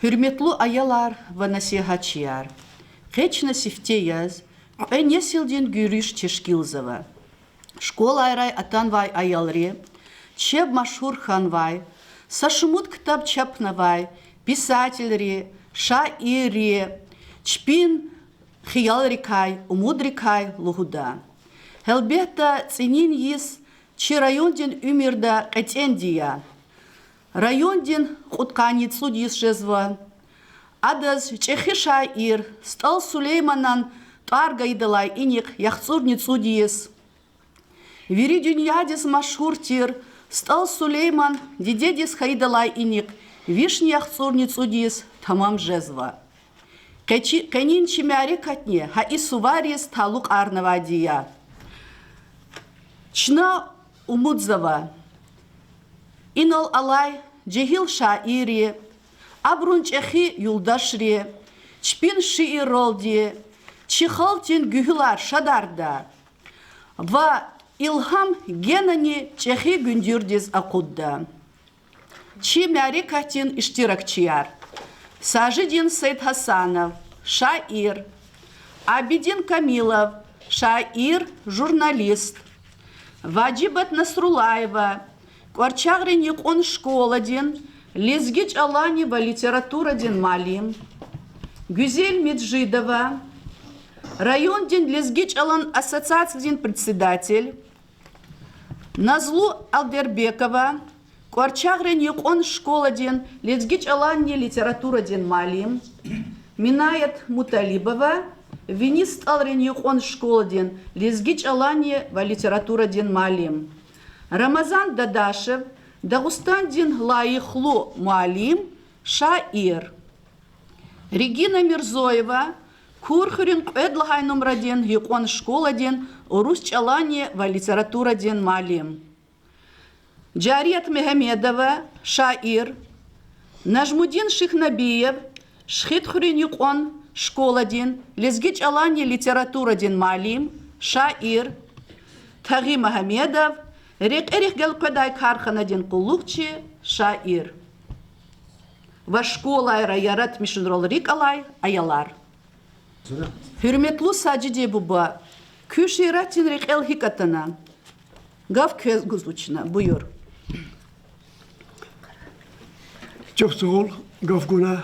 Hürmetli ayalar ve nasihatçılar. Keçna sifteyaz, en yesilden gürüş teşkilzava. Школа айрай атанвай аялри, чеб машхур ханвай, сашмут ктаб чапнавай, писательри, шаири, чпин хиялрикай, умудрикай лугуда. Хелбета цинин йис, чи райондин умирда катендия. Райондин хутканицу йис жезва. Адаз чехи шаир, стал Сулейманан тарга идалай иник яхцурницу дiyes. Вери дюньядис машхур тир, стал Сулейман, дидедис хайдалай иник, вишнях цурницу дис, тамам жезва. Кенин чимяри катне, ха и суварис талук арнавадия. Чна умудзава. Инол алай, джехил шаири, абрунчехи юлдашри, чпин шииролди, чихалтин гюхлар шадарда. Ва İlham genani çehi gündürdüz akudda. Çi merikatin iştirakçılar. Sajidin Seyit Hasanov, şair. Abidin Kamilov, şair, jurnalist. Vacibet Nasrulayeva, Kvarçagrinik on şkoladin, Lezgiç alani ve literaturadin malim. Güzel Medjidova, Райондин Лезгич Алан ассоциациядин председатель, Назлу Алдербекова, Кварчагрен Юкон школадин, Лезгич Аланни литературадин малим, Минаят Муталибова, Винист Алрен Юкон школадин, Лезгич Аланни ва литературадин малим, Рамазан Дадашев, Дагустандин Лаихлу малим, шаир, Регина Мирзоева, Курхурин эдлхай номрадин, юкон школадин, урусчалани ва литературадин малим. Джарият Мехамедова, шаир. Нажмудин Шихнабиев, шхитхурин юкон школадин, лезгичалани литературадин малим, шаир. Тагhi Мехамедов, рек галкадай карханадин кулукчи, шаир. Ва школа айра ярат мишунрол рик алай, аялар. Hürmetli Sacide Buba, Küşiratin Rekel Hikatana, Gav Köz Guzluçina, buyur. Çok sağ ol, Gavguna.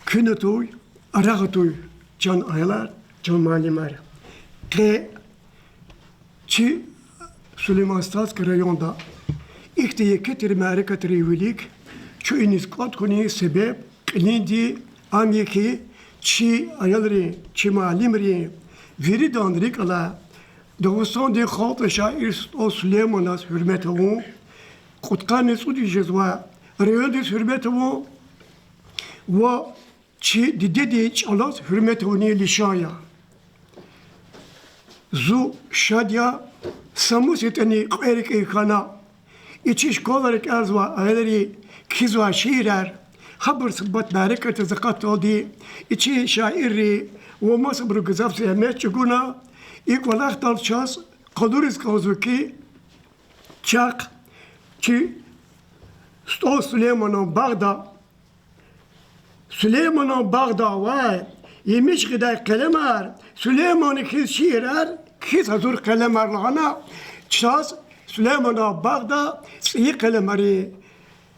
Künetoy, Aragatoy, Can Aylar, Can Malimar. Ke Çi Süleyman Stas rayonda ihtiye ketiri merikatiri vilik, şu iniskot koni sebep, klindi, Amyeki, çi ayalri, çi malimri, veri dandrik ala, Dağıstan de halta şair o Süleyman'as hürmeti o, kutkanes udiyeceğiz ve reyondis hürmeti o, ve çi didedi çalas hürmeti o niye lişaya. Zu şadya, samus eteni erik eykana, içi şkolarik erzva ayalri, kizva şiirer, خبر صبت معركة زقات ودي إشي شاعري وما صبر جزاف سيمات شجونا يقول أختار شخص قدرس كوزوكي شاق شي ستو سليمان بغدا واي يمش غدا كلامار سليمان كيس شيرار كيس هزور كلامار لغنا شخص سليمان بغدا سي كلاماري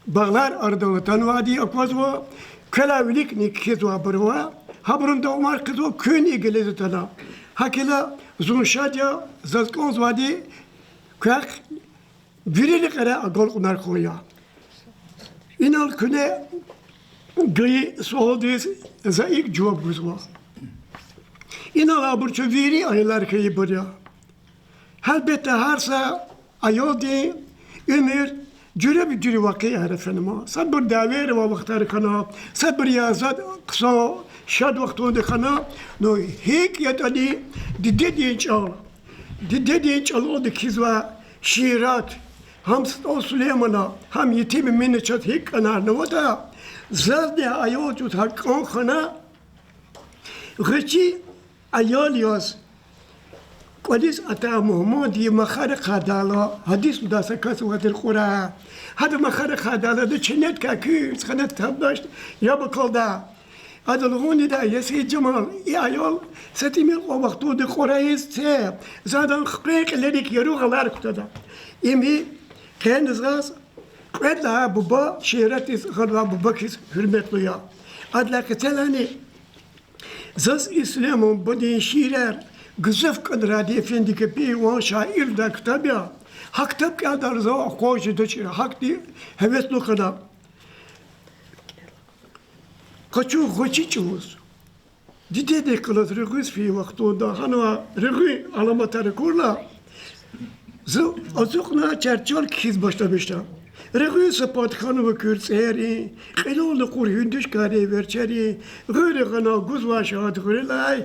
Bağlar ardağıtan vadi akvazva, kelavilik nikizva barva, habrun da umar kızva kün ilgili tana. Hakila zunşadya zazkonz vadi, kak virilik ara agol kunar koya. İnal küne gayı soğuduz zayık cevap buzva. İnal aburçu viri aylar kayı barya. Elbette hersa ayoldi, ümür, جرب جري واقعي عرفنا ما صبر داوير ووقتها كنا صبر يا زاد قصا شاد وقت ودخنا نو هيك يتدي ددي إن شاء الله ددي إن شاء الله دكيزوا شيرات هم سليمانا هم يتيم من شات هيك أنا نودا زاد أيوة جت هكون خنا غشي أيالياس قديس أتا محمد مخار خدالا حديث داسة كسوة القرى هذا مخار خدالا ده چنت كاكيس خدت تبشت يا بكالدا هذا الغوني ده يسي جمال يا يول ستيميل وقتو ده قرى يسي زادن خريق لديك يروغ الارك تدا إمي كان زغاز قد لها بابا شيراتي غلوا بابا كيس هرمت ليا أدلا كتلاني زاز إسلام بدين شيرار قزف قدراتي افندي كبي وان شاعر دا كتابيا حق تبكي هذا رزا خوش دشير حق دي هبت لو خدا قچو خوشي چوز دي دي كلاس رغوز في وقتو دا هنوا رغوي علامات ركورلا زو ازوقنا چرچال كيز باشتا بشتا رغوي سپات خانو بكرس هيري خلال لقور هندش كاري ورچري غير غنا گوز واشاد غير لاي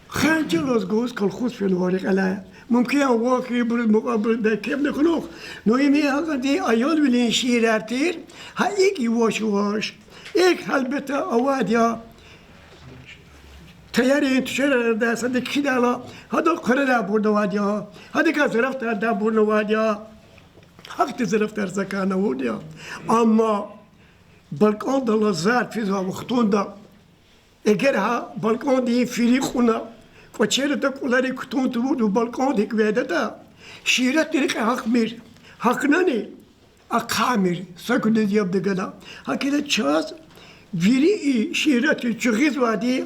خانجل از گوز کل خوش فنواری علای ممکن واقعی برد مقابل دکتر نکنوخ نویمی هنگامی آیال ولین شیر ارتیر ها ایکی واش ایک البته آوادیا تیاری این تشر دست هده کی دالا هده کره دا برد وادیا هده که زرفت دا برد وادیا حق زرفت ارزکانه وادیا اما بالکان دل زار فیزا وقتون دا اگر ها بالکان دی فیری خونه وچهره تا کولاری کتون تو بود و بالکان دیک ویده دا شیرت دیگه حق ننی اقامیر سکونه دیاب دیگه دا حقیقت چاز ویری شیرت چخیز وادی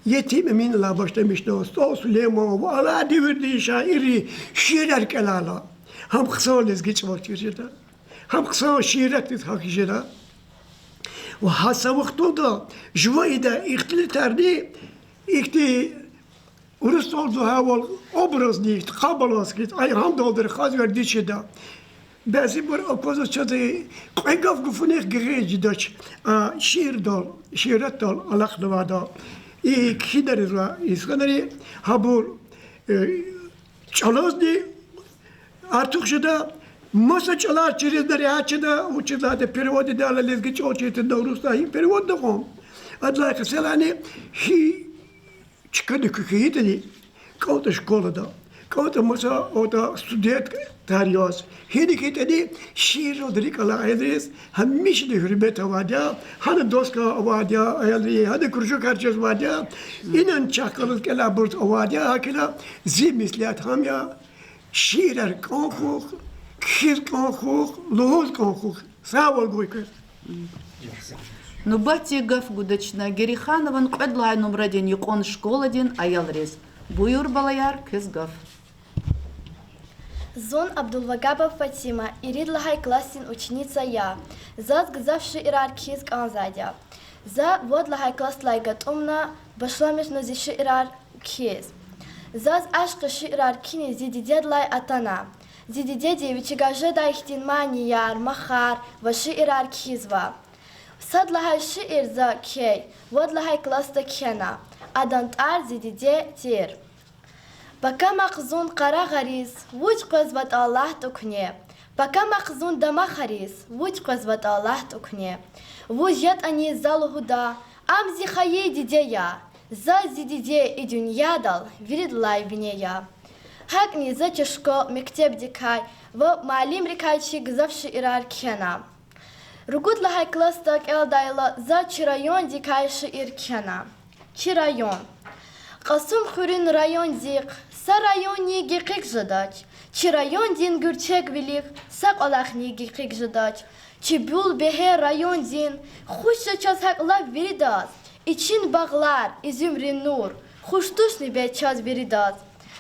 یتیم من لا başta mişte sto Süleyman ve ala devirdi şairi şiirler kelala هم kısa lezgeç var çirçede هم kısa şiiret hakişede ve hasa vaktoda juvayda ihtilterdi ihti Urus oldu haval obraz nicht kabalas git ay ham doldur khaz verdi şede bazı bir opozu çadı qegaf gufunek gereci daç şiir dol şiiret dol alaqlı vada ki deriz va iskanari habur çalazdi artık şeda masa çalar çirizleri açıda uçlarda perivodi de ala lezgiç oçete davrustahi perivod da kom adla kselani hi çıkadı küküyü dedi kavta şkolada kavta masa oda studiyat tarihos hedi dedi şiir odrik ala edres hamiş de hürmet avadya hani doska avadya ayalri hadi kurşu karşıs avadya inan çakalı kela burt avadya hakila zimislat ham ya şiirer konkhuk kir konkhuk lohoz konkhuk sağ ol goykır Ну бати гав гудачна Гериханован кведлай номраден юкон школаден аялрез. Буюр балаяр кыз гав. Зон Абдулвагапов Фатима, Иридлагай классин ученица я. Заз гзавши ирар кизк анзадя. За водлагай класс лайгат умна, башламеш назиши ирар киз. Заз ашкы ши ирар кини зиди дедлай атана. Зиди деди вичигаже дайхтин мани яр махар, ваши ирар кизва. Садлагай ши ирза кей, водлагай класста кена. Адант ар зиди де тир. Пока махзун қара ғарис, вуч қозват Аллах тукне. Пока махзун дама харис, вуч қозват Аллах тукне. Вуч ят ани залухуда, амзи хае дидея. За зидиде и дуньядал, виридлай винея. Хакни за чешко мектеб дикай, в малим рикайчи гзавши ирар кена. Ругут лахай кластак элдайла за чирайон дикайши ир кена. Чирайон. Qasım xurun rayon zik, sa rayon nigi qik zadaç. Çi rayon din gürçek bilik, sak alaq nigi qik zadaç. Çi bul behe rayon din, xuşça çaz haqla viridaz. İçin bağlar, izümrin nur, xuştuşni be çaz viridaz.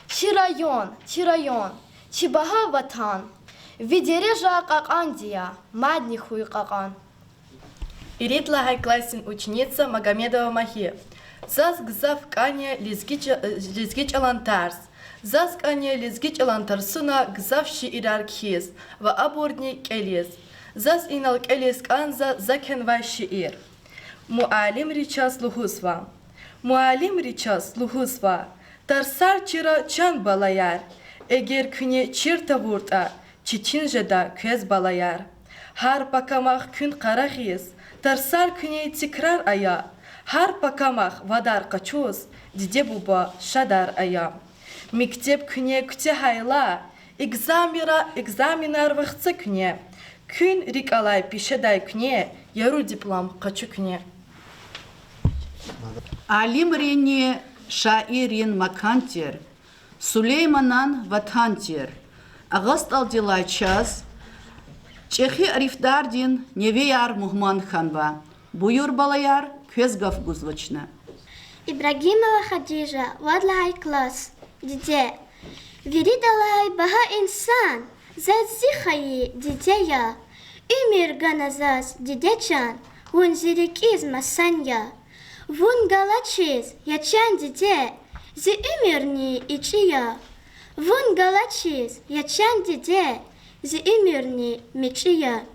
Çi rayon, çi baha vatan. Videre ja qaqan diya, madni xuy qaqan. Иридлагай классин ученица Магомедова Махи. Заз гзав кане лизгич алантарс. Заз кане лизгич алантарсуна гзав шиирар киз ва абурни келиз. Заз инал келиз канза закенвай шиир. Муалим ричас лухусва. Муалим ричас лухусва. Тарсар чира чан балаяр. Эгер күне чирта вурта, чичин жада көз балаяр. Хар пакамах күн қарағиз. Тарсар күне тикрар ая. Har pakamах vadar kaçuz, dide buba şadar aya. Мектеп күне күте хайла, экзаменар вақытсы күне. Күн рик алай пишедай күне, яру диплом қачу күне. Алим рене шаирин макантер, Сулейманан ватантер, Агаст алдилай час, Чехи арифдардин невеяр мухман ханба, Буюр балаяр көзгав гузвачна. Ибрагимова Хадижа, вадлай класс, дитя. Виридалай баха инсан, зазихаи дитя. Умир ганазас дидечан, вун зирикиз масанья. Вун галачиз, ячан дитя, зи умирни ичия. Вун галачиз, ячан дитя, зи умирни мичия.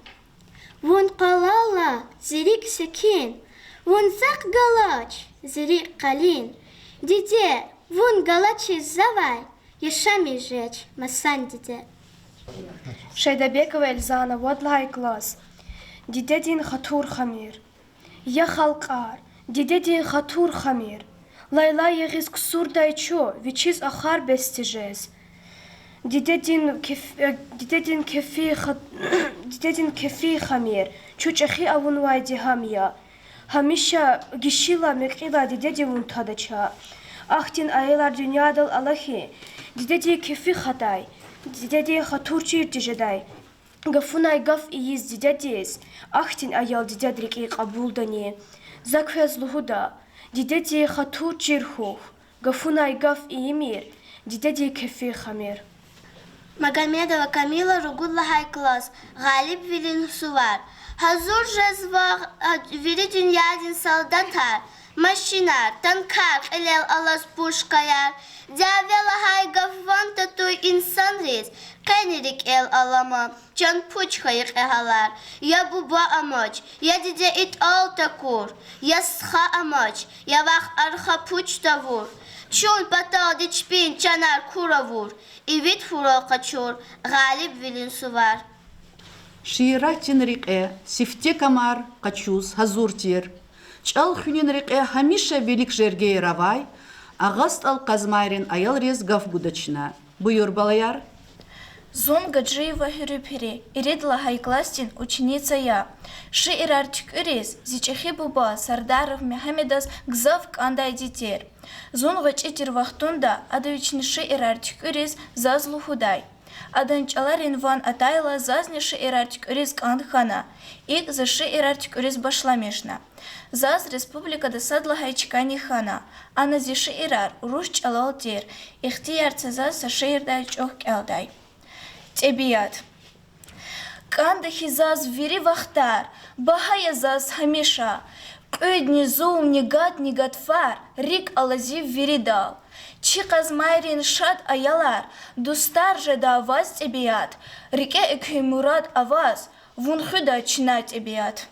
Вун қалала, зирик секин, вун зак галач, зирик калин. Дитя, вун галачиз завай, яшами жечь, масан дитя. Шайдабекова Эльзана, вадлай класс. Дидедин хатур хамир. Я халкар, дидедин хатур хамир. Лайла егиз ксур дайчо, вичиз ахар бестижез. Дидедин кефи хамир. Чучахи авун вайди хамия. Хамиша гишила мекила дидедин унтадача. Ахтин айлар дюнядал Аллахи. Дидеди кефи хатай. Дидеди хатурчир дижедай. Гафунай гаф ииз дидедис. Ахтин аял дидедрик и кабулдани. Заквез лухуда. Дидеди хатурчир хух. Гафунай гаф иимир. Дидеди кефи хамир. Магомедова Камила, Ругудлахай класс, Галиб Вилин Сувар. Хазур жазва вири дюнядин солдатар. Машинар, танкар, элел алас пушкаяр. Дявелахай гафван татуй инсан рез. Кайнерик эл алама, чан пучкайык эхалар. Я буба амач, я диде ит ал такур. Я сха амач, я вах арха пуч тавур. Чун патал дичпин чанар куравур. И вид фурака чур, Галиб Вилин Сувар. Ширатин рике, сифте камар, качуз, хазуртир. Чал хюнин рике хамиша велик жергей равай, Агаст ал казмайрин аял рез гав гудачна. Буюр балаяр. Зон Гаджиева Хюрюпири, Иридла Хайкластин, ученица я. Ши ирартик ирис, зичахи буба, Сардаров Мехамедас, гзавк андай дитер. Зон вачитир вахтунда, адавични ши ирартик ирис, зазлу худай. Аданчаларин ван атайла зазни ши ирартик ирис кандхана, ик за ши ирартик ирис башламешна. Заз республика досадла хайчкани хана, а на зи ши ирар, руш чалал тир, ихтияр цезаз са ши ирдай чох келдай. Тебият. Кандахи заз вири вахтар, бахая заз хамиша, Кödni зоу негат фар, рик алази виридал. Чиқаз майрин шад аялар, дустар же да аваз тебият, рике экхи мурад аваз, вун худа чина тебият.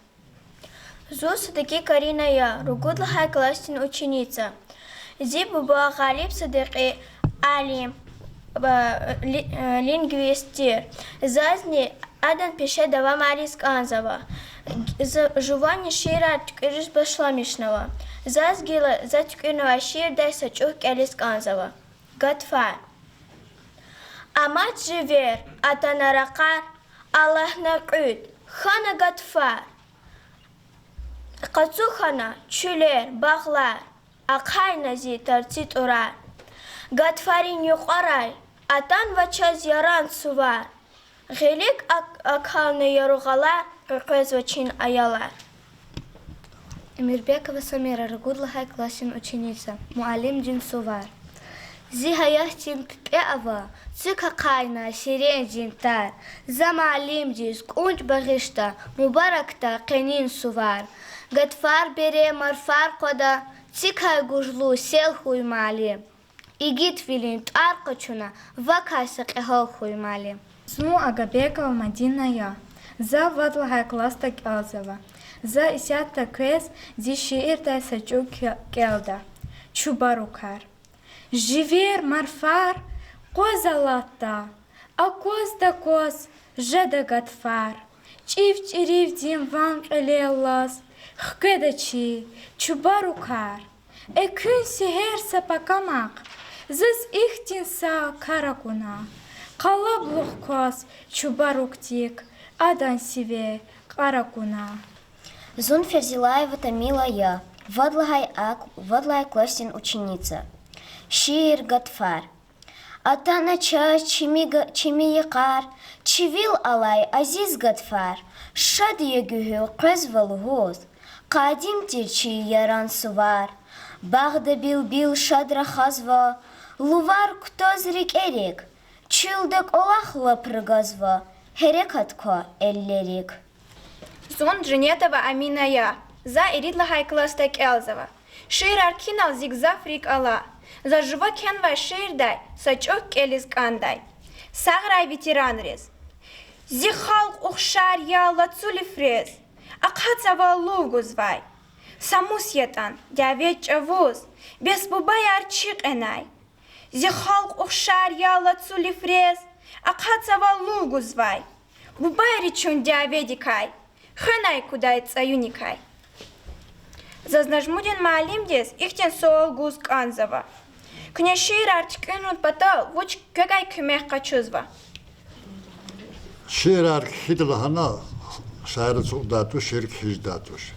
Зу Садыки Карина я, Ругудлахай кластин ученица. Зи буба Галиб Садыки Алим, лингвистир. Зазни адан пише дава Марис Канзава. Жувани шира тюкирис башламишнава. Зазгила за тюкирнава шир дай сачух келис Канзава. Гатфар. Амат живер, атанаракар, Аллах накуд, хана гатфар. Қацухана, чулер, бағлар, ақайнази тарцит урар. Гатфарин юқарай, атан вачаз яран сувар. Ғелик ақалны яруғалар, қырқыз вачин аялар. Эмирбекова Самира, Ругудлахай классин ученица, Муалим дин сувар. Зихаяхтин пипеава, цика кайна, сирен динтар. За Муалим дис, кунч багишта, Мубаракта, кенин сувар. Гатфар бере марфар кода, цикай гужлу сел хуй Муалим. Игит филин таркачуна, вакайса кехал хуй Муалим. Зу Агабекова Мадина я. За Вадлахай класста келзава. За исятта квес зи шиирдай сачу келда. Чубарукар. Живер марфар, козалата, а коз да коз, жеда гатфар. Чив чирив дим ван келелас, хкедачи, чубарукар. Экүн сихер сапакамак, Зыз ихтинса каракуна. Қалаблық кос чубаруктик, адан сиве каракуна. Зун Ферзилаева Тамила я, вадлай классин ученица. Шиир Гатфар. Атана ча чими якар, чивил алай азиз Гатфар. Шад егюхю кэзвал гоз, кадим тирчи яран сувар. Багда бил шадра хазва, лувар ктозрик эрик. Чилдек олахла прыгазва, херекатко эллерик. Зон Дженетова Амина я. За Иридла Хайкластак Элзова. Шир аркинал зигзафрик ала. За жива кенва ширдай, сачок келис кандай. Саграй ветеран рез. Зихалк ухшар я лацули фрез. Акхацава лугу звай. Самус ятан, дявет чавуз. Без бубай арчик энай. Зихалк ухшар я лацули фрез. Акхацава лугу звай. Бубай речун дяведикай. Хэнай кудай цаюникай. Зазнажмудин маалимдес ихтен соол гуз канзава. Княшир артикенут батал вуч кэгай кюмех качузва. Şiir hidlahana şair soldatu şirk hijdatuş.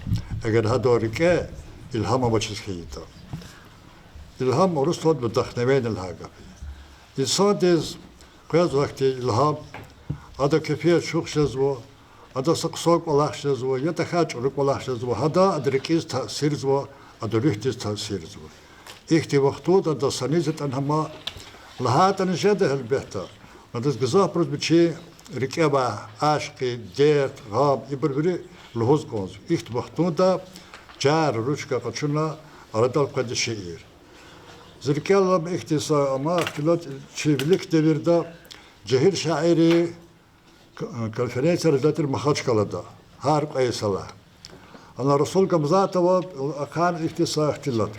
Eğer hadorike ilham başız hiyita. İlham orus tod bedahneven ilhaga. İnsan dez kıyaz vakti ilham ada kefiye çok şezvo ada sıksok olak şezvo ya da kaç oluk olak şezvo hada adrikiz tasirzo ada rühtiz tasirzo. İhti vaktu da sanizet anhama lahatan jede elbette. Adız gızah proz biçi ركبة عاشقي ديت غاب يبربري لهوز قونز إخت بختون دا جار روشكا قتشنا أردال قد الشعير زركالم إختيصا أما اختلاط شيفلك دبير دا جهير شاعري كالفرنسا رجلات المخاج كالدا هارق أي صلاة أنا رسول كمزاتا وأخان إختيصا اختلاط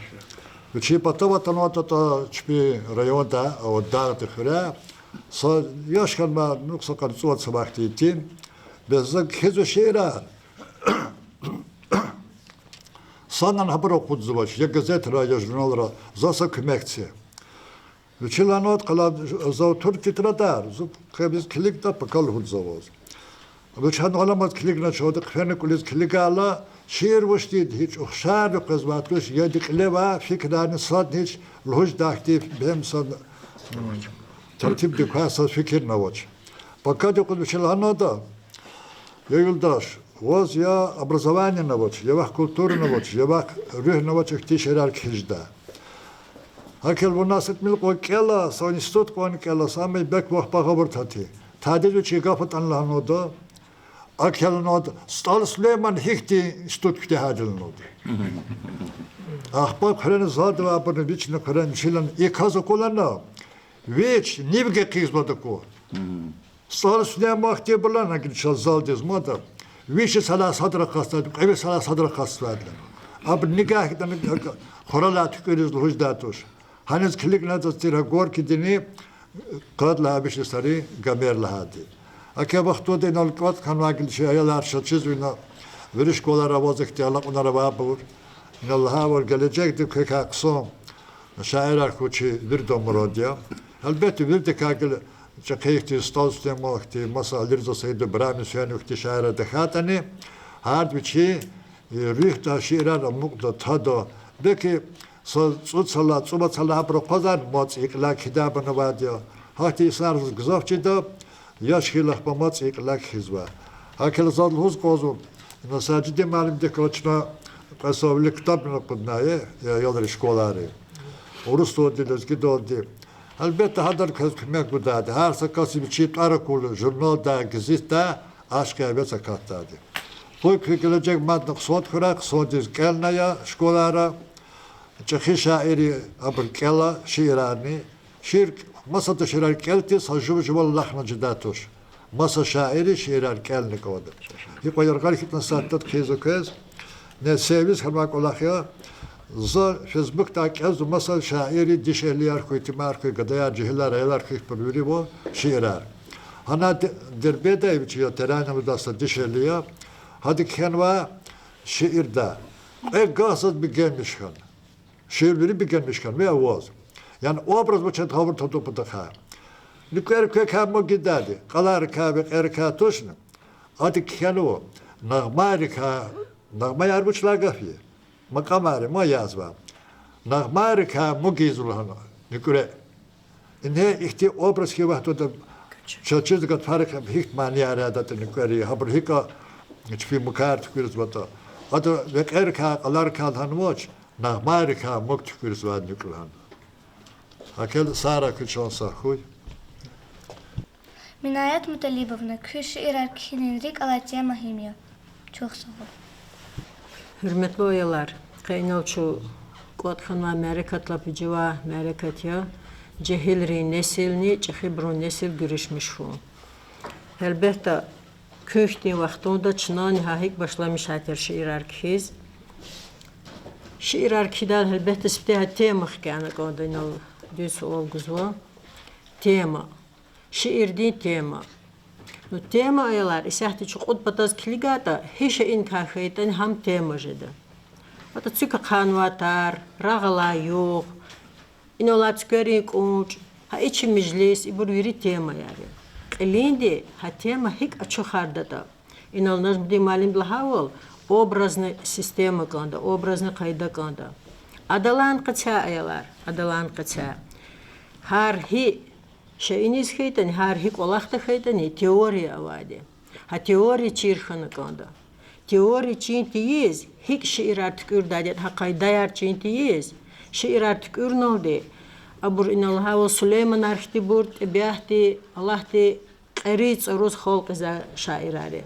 وشي بطوة تنواتا تشبي ريون دا أو الدارة تخرا yaşkan ma nuksa kan suat sabahtitin bezak hezo şehra sanan haber okudzuvaç ya gazetara ya jurnalara zasa kümekçi Vçilanot kala za Türkiye tradar zup kıbiz kilik da pakal hudzavoz Vçhan olamat kilik na çoğda kfene kuliz kilik ala şiir vuştid hiç uxşar qızvatmış yedik leva fikranı sad hiç lhuj dahtif behem sad ترتيب دكاسة فكر نواج. بكاد يقول بشيل هنادا. يقولداش واز يا образование نواج، يا وح كولتور نواج، يا وح روح نواج اكتشار كهجدا. هكذا الناس تملك كلا سانستوت كون كلا سامي بك وح بخبر تاتي. تادي جو شيء عن هنادا. أكل هنادا. ستال سليمان هيكتي ستوت كده هذا هنادا. أخبار خلنا زاد وابن بيشنا خلنا شيلان إكازو كلنا. Veç nivge kızmadı ko. Sağ Süleyman Akdemir'le nakil şazal dizmadı. Veç sala sadra kastadı. Ev sala sadra kastadı. Ab nikahdan xoralat tükürüz hujdatos. Hanız kilik nazat tira gor ki dini qadla abiş sari gamer lahadi. Aka vaqtu da nalqat kan nakil şeyler şaçız vina veriş kolar avaz ihtiyarlar onlara babur. İnallaha var gelecekti ki aksom. Şairler kuçi bir domrodya. Elbette bir de kagel çakayıktı stalste mohti masa alirzo saydı brami süyanukti şaira dehatani hard biçi rihta şiirar mukda tado beki sutsala tsubatsala propazar mots ikla kitabını vadyo hati isar gzavçida yaşhilah pamots ikla hizva hakel zad huz qozu nasacide malim de koçna qasavli kitabını qudnaye yollar şkolari Orus dili doldi Elbette hadar kızmak budadı. Her sakası bir çift arakulu, jurnalda, gazete, aşk ve sakattadı. Bu gelecek madde sot kurak, sotiz gelnaya, şkolara, çakı şairi abirkela, şiirani, şiir, masada şiirar kelti, sajıv jıval lahmacı datuş. Masa şairi şiirar kelni kodu. Yıkayar garikitna sattat kez kez, ne seviz kalmak olakya, Za Facebook'ta kez masal şairi dişeliler kuytimar kuy gadaya cihler aylar kuy pürviri bu şiirar. Hana derbede biçiyor teranı dasta dişeliya. Hadi kenva şiirde. Gazet bir gelmişken. Şiirleri bir gelmişken ve avaz. Yani obraz bu çet havur tutup bu da. Nükler kökemmo giderdi. Kalar kabek erka toşnu. Adik kanu. Nağma yarbuçlar gafiye. Makamari ma yazva. Nağmarika mu gizulhana. Nükre. Ne ihti obraz ki vahtu da çözügat farkam hiç mani aradat nükleri. Habur hika hiçbir mukar tükürüz vata. Adı vek erka kalar kalhan moç. Nağmarika muk tükürüz vat nükürhan. Hakel Sara küçonsa huy. Minayet Mutalibovna, köşe irarkinelik alatya mahimya. Çok sağ ol. Hürmetli oyalar, kaynalçu Kodxan ve Amerikatla pücüva Amerikatya, cehilri nesilni, cehibru nesil görüşmüş şu. Elbette köştüğün vaxtında çınan nihayet başlamış hater şiirarkiz. Şiirarkidal elbette spteha tema xkana kodinal düz olguzva. Tema. Şiir değil tema. No tema ayalar isahti çok bataz kiligata hiç inkahaytan ham tema jeda. Hatta tüka kanvatar, rağla yok. İnola tükörük uç. Ha içi meclis ibur veri tema yani. Elinde ha tema hik açıkharda da. İnol nazmdi malim blahavol obrazlı sistema kanda, obrazlı kayda kanda. Adalan kaça ayalar, adalan kaça. Har hi şeyiniz khaytan har hik olaqta khaytan teoriya vadi. Ha teori çirxanı kanda. Teori çintiyiz, hik şiir artık ürdadet ha kaydayar çintiyiz. Şiir artık ürnoldi. Abur inalha ve Süleyman arxti burt ebiyahti Allah'ti qariç roz xalq za şairari.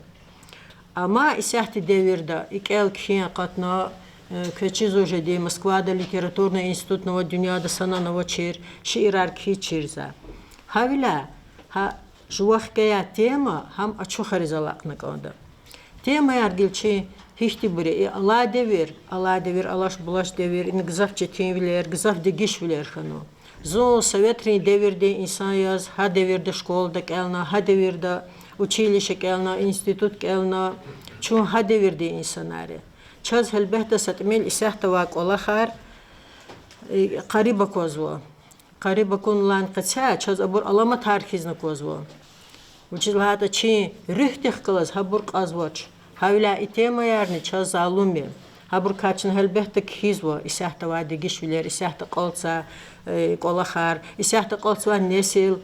Ama isahti devirde ikel kişiye qatna köçiz ojedi Moskvada literatурный институт нова dünyada sana nova çir şiir arki çirza. Havila ha juvaqkaya tema ham açıq xarizalaqna qanda. Tema yargilçi hiçti biri Allah devir Alaş bulaş devir in gızaf çetinviler gızaf degişviler xano. Zo sovetri devirde insan yaz ha devirde şkolda kelna ha devirde училище kelna institut kelna çun ha devirde insanları. Çaz helbehte satmel isahta vak olahar qariba kozvo. Qariba kunlan qatsa çaz abur alama tarxizna kozvo. Училhata çi rühtih qılaz habur qazvoç. Havla itema yarni çaz zalumi. Habur kaçın helbehte kizvo isahta vadi gişviler isahta qalsa olahar isahta qalsa nesil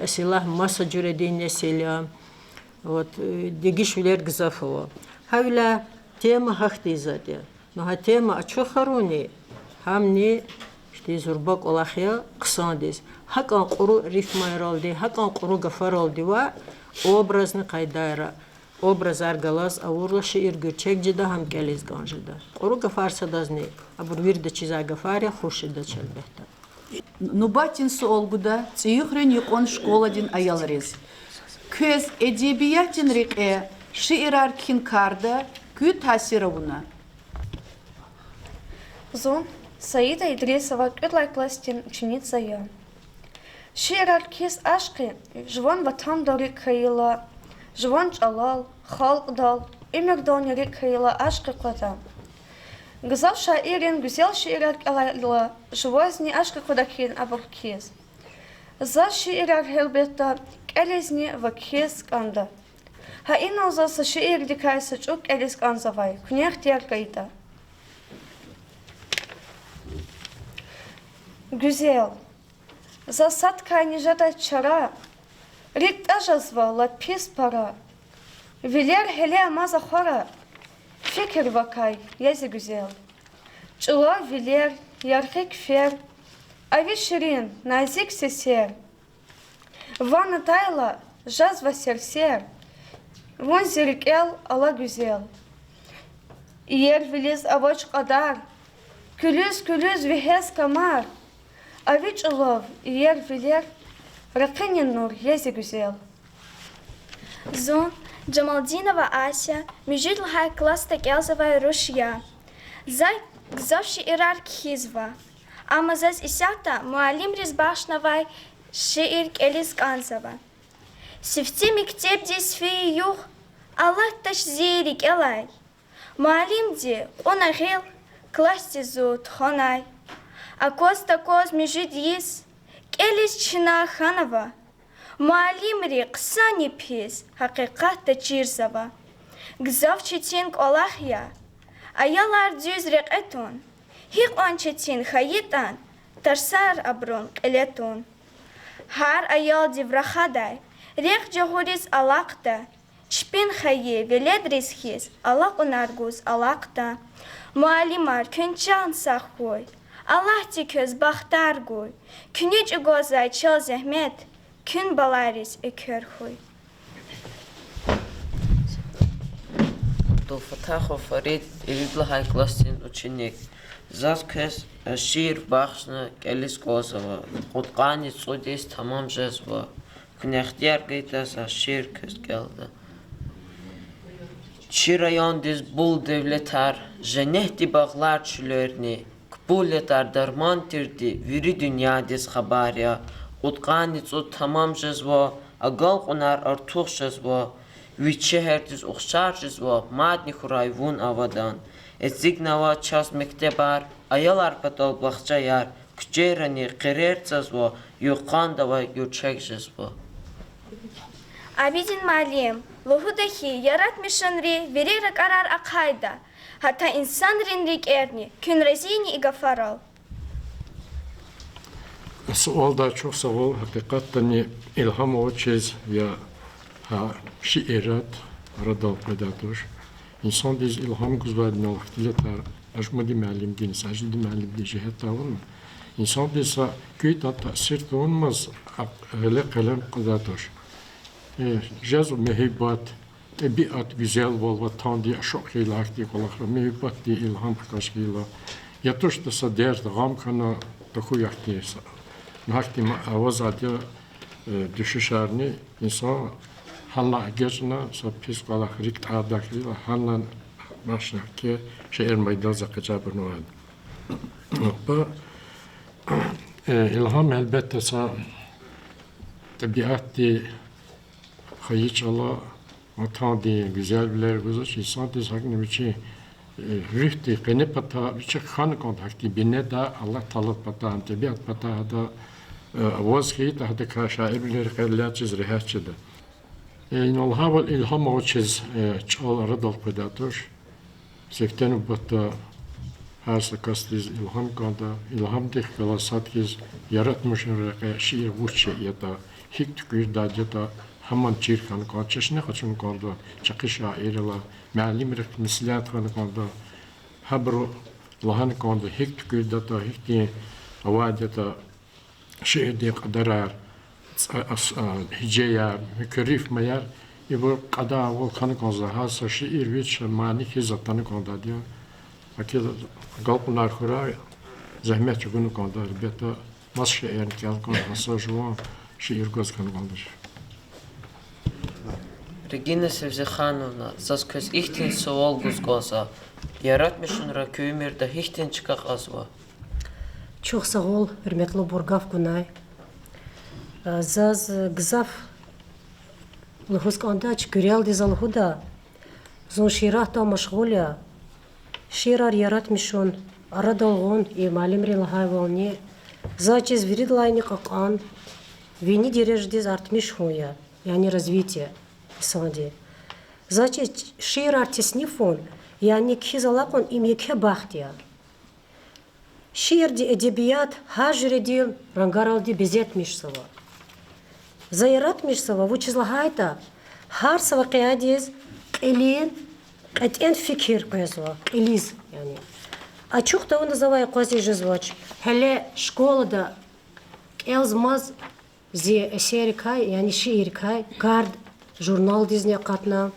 silah masa cüredi nesil. Вот дегишвилер гзафова. Havla tema haxti zaten. No ha tema açıkharuni hamni işte zurbak olahya qısandis. Hakan quru rifmayr oldu, hakan quru gafar oldu ve obrazını qaydayra. Obrazar galas avurla şiir görçek cida ham keliz ganjida. Quru gafar sadazni. Abur virde çiza gafarya xoşida çelbehta. Nubatin su olguda tsiyuhrin yukon şkoladin ayalrez. Köz edebiyatin riqe şiirar kinkarda kü tasiravuna. Зон Саида Идрисова, Кырлай Пластин, ученица я. Шиираркиз ашқи, жван ватам дали каила, жван чалал, халк дал, имек донери каила ашқи клада. Гзал шаирин гузел шиирар алайла, жвазни ашқи кладакин абуркиз. За шиирар хелбета кэлизни вакиз канда. Ha inozası şiir dikaysa çok elis kanzavay, künyak diğer kayıta. Güzel. Засад кайнижата чара, риктажа звала пис пара. Вилер хеле амаза хора, фикер вакай, язи güzel. Чула вилер, ярхик фер, ави ширин, назик сесер. Вана тайла, жазва серсер. Вон зеркел, ала güzel. Yer viliz avaç kadar, külüz vihes kamar. Aviç ulov, yer viler, rakinin nur, yazi güzel. Зон Джамалдинова Ася, Межидлхай класста Келзовая Рушья. Зай гзавши ирарк хизва. Амазаз исята Муалим Ризбашнавай шиир Келис Канзава. Сифти мектеп дисфи юх, Аллах таш зирик элай. Муалим ди онагил класти зу тхонай. Акос такос межит ис, келис чина ханова, Муалимри қсани пис, хақиқатта чирсава. Гзав четин олахья, аялар дюз реқетун, хиқ он четин хаитан, тарсар абрун келетун. Хар аял диврахадай, реқ джахурис алақта, чпин хае веледрис хис, алақ унаргуз алақта. Муалимар күнчан сахуй, Аллах ти көз бахтаргуй, күнеч угозай чел зехмет, Күн баларис экер хуй. Абдулфатахов Фарид ирид лахай классин ученик. Заскес шир бахшна келис козова. Қутқани цудис тамам жезва. Күнехтияр гейтас шир көз келді. Ширайон диз бул девлетар, женехти бағлар чүлерни. Кпулетар дарман тирди, вири dünya диз хабария. Утқани цуд тамам жезва, агал қунар артуқ жезва, виче хертиз ұқшар жезва, мадни хурай вун авадан. Эцигнава час мектебар, аял арпатал бақча яр, күчерани қирер цазва, юқандава ючек жезва. Абидин малим, лухудахи яратмишанри верира карар ақайда, хата инсан ринрик эрни, күн резини и гафарал. السؤال ده çok sağ ol. Hakikaten ilham o çiz ya şiirat radal predator. İnsan diz ilham güzel nalaktiletar. Ajmadi mealim din, sajdi mealim di cihet tavun. İnsan diz kuyta tasir olmaz. Hele kalem predator. Jaz mehibat biat güzel vol vatan diye çok ilahti kolakra mehibat di ilham kaşgila. Yatoş da sader gam kana takuyakti. Nakti avazadya düşüşarni insan hala geçna sa psikoloğa rikt adakli hala başna ki şehir meydan zakıca burnuad. Bu ilham elbette sa tabiatti hayıç Allah matandi güzel bilir güzel insan da sakın bir şey rühti kene pata bir şey kan kontakti bine da Allah talat pata tabiat pata da وازخي تحت كشاعر بالرقلات جز رهات جدا. إن الله والإلهام وجز شال رد القداتوش. سكتن بطا هاس كاستيز إلهام كاندا إلهام دخ كلاسات جز يرات مشن رقة شيء وش يدا هيك تقول داجتا همان شير كان كان ششنا خشون كاندا شقي شاعر لا معلم رك مسلات كان كاندا حبرو لهان كاندا هيك تقول داتا هيك دي أوادتا شيء دي قدرار هجيا مكريف ميار يبقى قدا وكان كونزا هاسا شيء ويتش ماني كيزاتان كوندا ديا أكيد قلب نارخورا زحمة يكون كوندا بيتا ماشي يعني كان كوندا سجوا شيء يرجع كان كوندا Regina Sevzekhanovna, zaskes ihtin soğol guzgoza. Yaratmışınra köyümerde hichtin çıkak azva. Çok sağ ol, hürmetli Burgaf Günay. Zaz gzaf Lhuskanda çıkırıl dizalhuda. Zon şirah da meşgulya. Şirar yaratmışın aradalğın и malimri lahayvalni. Зачез виридlayni qakan. Vini derejdiz artmış hoya. Yani развитие сади. Зачез şirar tesnifon. Yani kizalakon imyeke bahtya. Şiirdi edebiyat hajredi rangaraldi bezetmiş sava. Zayaratmış sava bu çizlahayta har sava qiyadiz qilin qat'en fikir qoyazva qiliz yani. Açık da onu zavay qozi jizvaç. Hele şkolada elzmaz zi eserikay yani şiirkay gard jurnal dizne qatna.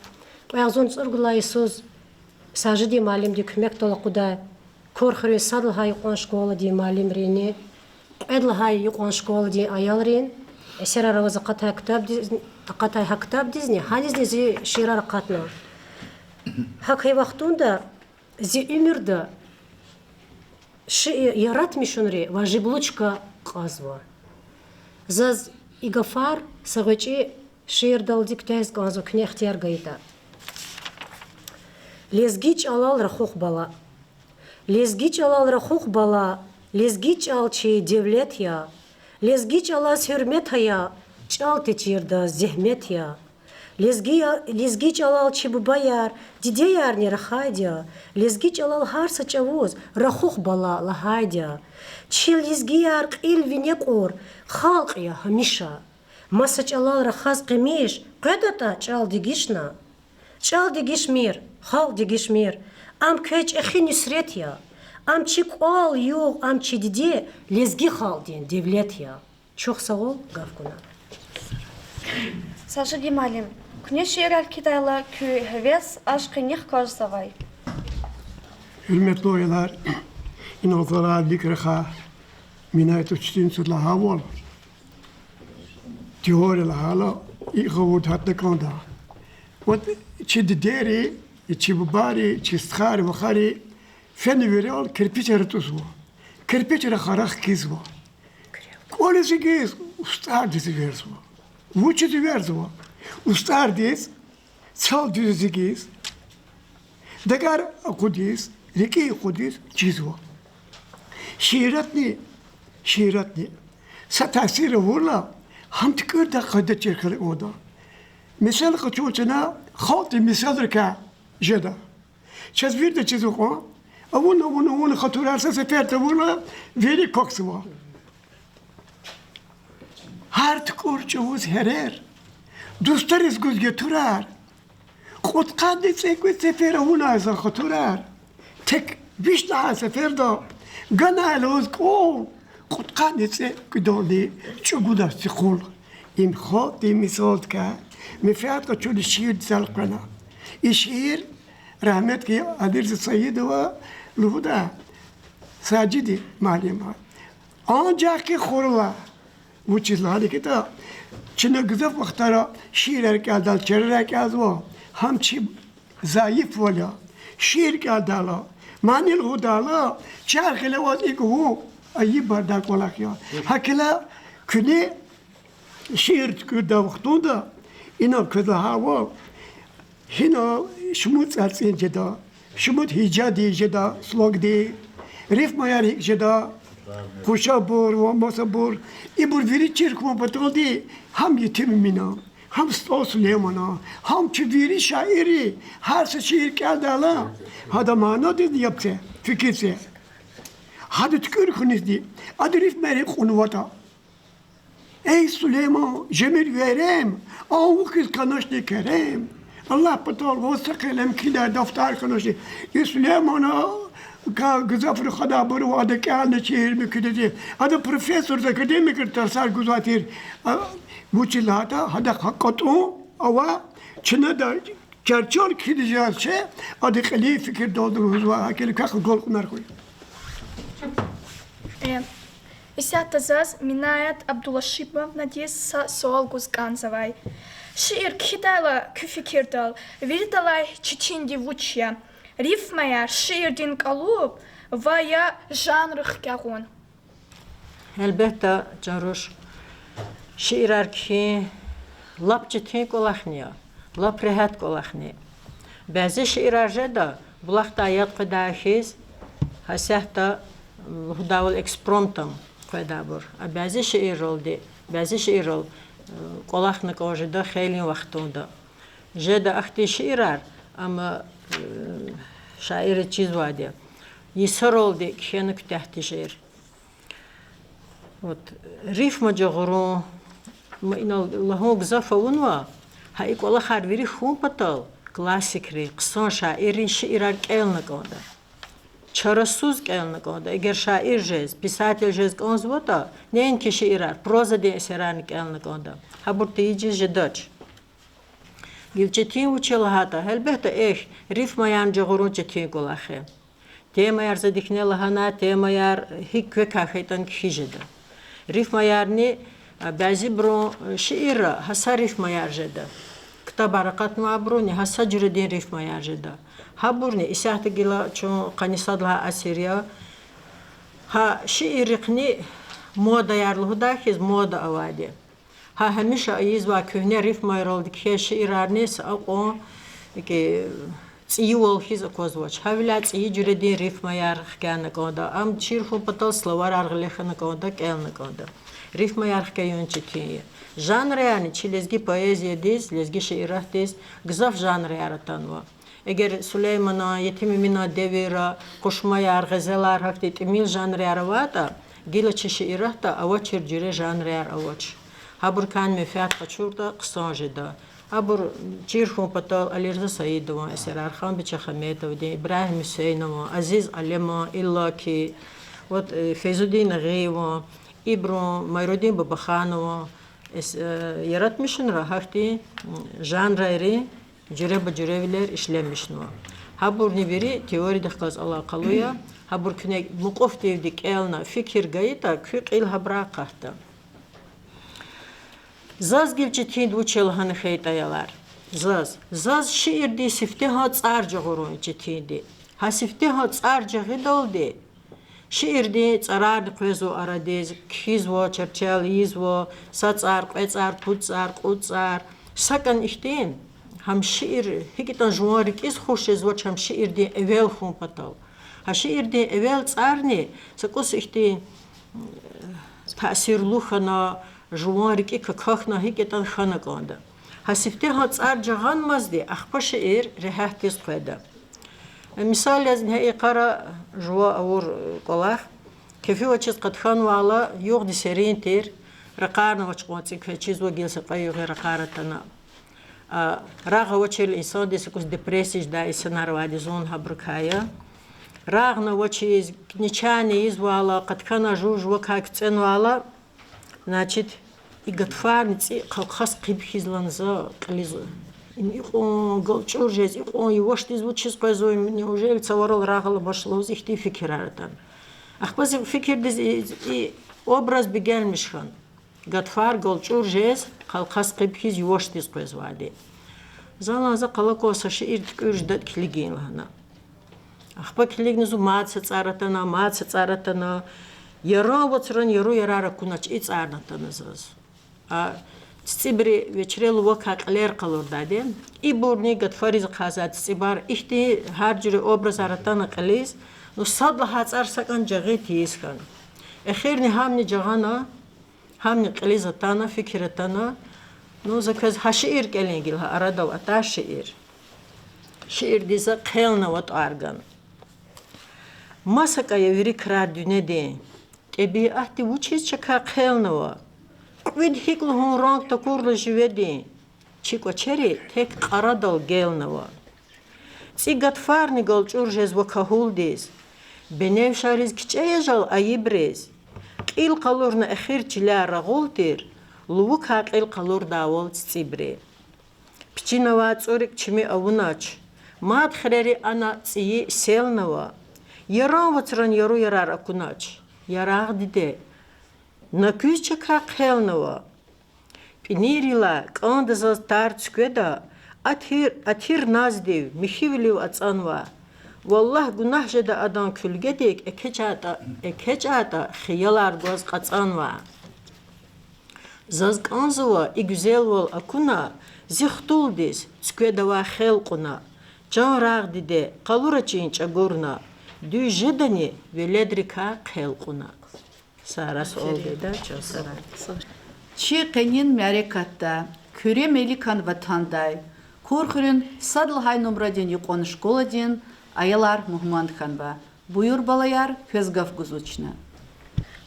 Qoyazon sorgulay söz sajidi malimdi kömek tolaquda Корхре садлхай юкон школа ди малим рини, эдлхай юкон школа ди аял рин, эсерара ваза qaтай хактаб дизни, ханизни зи ширара qatna. Хакай вақтунда зи умирда ши яратмишунри важиблучка қазва. Заз игафар сагачи ширдалди ктайз газо кнехтияр гайта. Лезгич алал рахух бала. Лезгич алал рахух бала, Lezgi çalçı devlet ya. Lezgi çalas hürmet ya. Çal teçirda zehmet ya. Lezgi çalalçı bu bayar. Dide yar ne rahadya. Lezgi çalal harsa çavuz. Rahuk bala lahadya. Çil lezgi yar qil vinek or. Halk ya hamişa. Masa çalal rahaz qimiş. Qedata çal digişna. Çal digiş mir. Halk digiş mir. Am keç ehi nüsret ya. Amçı kol yok, amçı didi lezgi haldin devlet ya. Çok sağ ol, Gafkuna. Саша Гималин, күне шиырар китайла күй хевес aşkı kozavay. Hürmetli oylar, inançlara dikreha, minayet uçtin sırla havol. Teoriyle hala İğavud hatta kanda. Vat çi deri, çi bari, çi skhari, vakhari, feni verial kirpiç erituzvo. Kirpiç erakharak kizvo. Kolesi giz, ustar dizi verzvo. Vuçi dizi verzvo. Ustar diz, çal dizi giz. Degar kudis, riki kudis çizvo. Şiiratni. Sa tasiri vurla, ham tıkır da kadet çekeri oda. Misal kaçuçuna, khalti misal ka jeda. Çizvir de çizvo ko. Avun khaturar sefer tavurla veri koksvo. Her tıkır çavuz herer. Dostlarız göz götürer. Kod kadese göz sefer avun azan khaturar. Tek vişna sefer da gana loz ko. Kod kadese kudoli çuguda sikul. İm khati misal ka. مفيات كتشول الشير زلقنا الشير رحمت كي أدرس السيد ولهدا ساجدي معلمة أنجا كي خورلا وچيز لحالي كتا چنا گزف وقتارا شير كادال چرر كادوا هم چي ضعيف ولا شير كادالا ماني الهدالا چار خلوات إيكو أي برداك ولا خيا هكلا كني شير كدا وقتوندا اینا کدا هوا هینا شموت سرسین جدا شموت هیجادی جدا سلوک دی ریف مایار جدا کوشا بور و ماسا بور ای بور ویری چرک ما بطل دی هم یتیم مینا هم ستاس لیمانا هم چه ویری شاعری هر سه شعر کرده الا هذا معنا دیدی yaptı fikirse hadi tükür kuniz di hadi ریف مری خونواتا Ey Süleyman, cemil verem, avukız kanaşlı kerem. Allah patal olsa kalem kiler daftar kanaşlı. Süleyman'a gızafır kada buru adı kâhne şehir mi küdedi. Adı profesör de akademik tarsar güzatir. Bu çillata hada hakikatu ama çına da çerçal kideceğiz şey adı kali fikir doldururuz ve hakeli kakı gol kunar koy. Исятазаз Минаят Абдулашиповна дес соал гузганзавай. Шиир кидала küfikirдал, вирдалай чичинди вучья. Рифмая шиирдин калуб, вая жанрых кягун. Elbette Caruş, şiirer ki lap ciddi kolakniya, lap rehat kolakni. Bazı şiirerce de bulakta ayat kıdahiz, hasehta hudavul ekspromptum. Kadabur. Bazı şiir oldu. Bazı şiir ol. Kolaknak ojda xeyli vaxtında. Jeda ahti şiirar ama şairi çiz vadi. Yisar oldu kişenik tahti şiir. Вот рифма жагыру Аллаху гзафа унва хай кола харвири хун патал классикри қсон шаирин шиирар келнакода чарасуз келнакода эгер шаир жез писатель жез конзвота нен ки шиирар проза де эсеран келнакода хабурти иджи жедач гилчетин учелхата элбетте эх рифма ян жагыру четин колахе тема ярза дикнелахана тема яр хикве кахетан кхижеда ريف ميارني بعضي برو شعر هسا ريف ميار جدا كتاب عرقات ما بروني هسا جردين ريف ميار جدا هابورني إساعت قلا شو قنيصاد لها أسيريا ها شعر رقني موضة يارله داخل موضة أوادي ها هميشة أيز واكهني ريف ميارول دكيه شعر عرنيس أقو كي ци волхиз акозвач хавля ци жюреди рифма ярх кана кода ам чирху патал словар арглехана кода келна кода рифма ярх кайончики жанр yani çilezgi poeziya diz lezgi şiirah diz gzaf janr yaratanva eğer Süleymana yetimimina devira koşma yar gazelar hakti timil janr yaravata gila şiirah da avaçır jüre janr yar avaç habur kan mefat kaçurda qsanjida habur çirxu patal Alirza Saidova Eser Arxan Biçaxametov de İbrahim Hüseyinova Aziz Alema illaki вот Feyzuddin Ağayeva İbro Mayrudin Babakhanova yaratmışın rahakti janrayri cüreviler işlenmişin var. Habur nibiri teoride kaz alakalıya habur küne muqof devdik elna fikir gayita kük il habra kahta. Zaz gilçetin uçel hanı xeytayalar. Zaz şiirdi sifteha tsarca gorun çetindi. Ha sifteha tsarca gidoldi. Şiirdi tsarar qezo aradez khizvo çerçel yizvo satsar qetsar putsar qutsar sakan ihtin ham şiir hikitan juarik is xoşezvo çam şiirdi evel xun patal ha şiirdi evel tsarni sakos ihtin tasirlu xana juarik ikhakhna hikitan xana qanda ha sifteha tsar jaganmazdi axpa şiir rehahtiz qeda Misal lazım he kara jua avur kolak kefi vaçız katxan valla yok diserin ter rakarna vaç qonsi keçiz va gelse qayo rakaratana raga vaçel insan desikus depressij da isanar vadi zon habrkaya ragna vaçiz nichani iz valla katxana juj va kakten valla значит и готфарницы qalqas qibxizlanza qlizo он голчуржез он его что звучит сказой неужели цаварал рагал başlo zihti fikirlerden ахбаз fikir и образ begelmişхан gatfar golchurjez qalqas qibxiz yoshti сказвади zanaza qalaqosa şiir tükürjdat kiligin lana ахба килигнизу маца царатана яра воцран яру ярара кунач и царнатана заз Цибри вечерел вакак лер қалурдаде и бурни гатфариз қазат цибар ихти har jüri obraz aratana qalis no sadla hatsar sakan jaghi tiskan اخيرني hamni jagana hamni qalizatana fikratana no zakaz hashir kelengil ha arada ata şiir diza qelna vat argan masaka yevri krar dünede tabiati vuçiz çaka qelna va Quid hikl hun rang takurla jivedi. Chiko cheri tek qaradal gelnava. Tsigat farni golchurjez va kahuldis. Benev shariz kichayajal ayibrez. Qil qalurna akhir chila ragultir. Luvuk haqil qalur davol tsibre. Pichinava tsurik chimi avunach. Mad khreri ana tsiyi selnava. Yaran vatran yaru yarar akunach. Yarag dide. Накüzçe qelnava pinirila qandza tarçkeda atir nazdiv mihivliv atsanva vallah günah jeda adan külgedek ekechata xiyalar goz qatsanva zaz qanzva i güzel vol akuna zixtuldis çkedava xelquna can ragdide qalurachin çagurna dü jedani veledrika xelquna Saras oldu da çok sarar. Çi qenin merekatta, küre melikan vatanday, korxurun sadlhay numradin yuqon şkoladin, ayalar muhmandxanba. Buyur balayar, fezgaf guzuçna.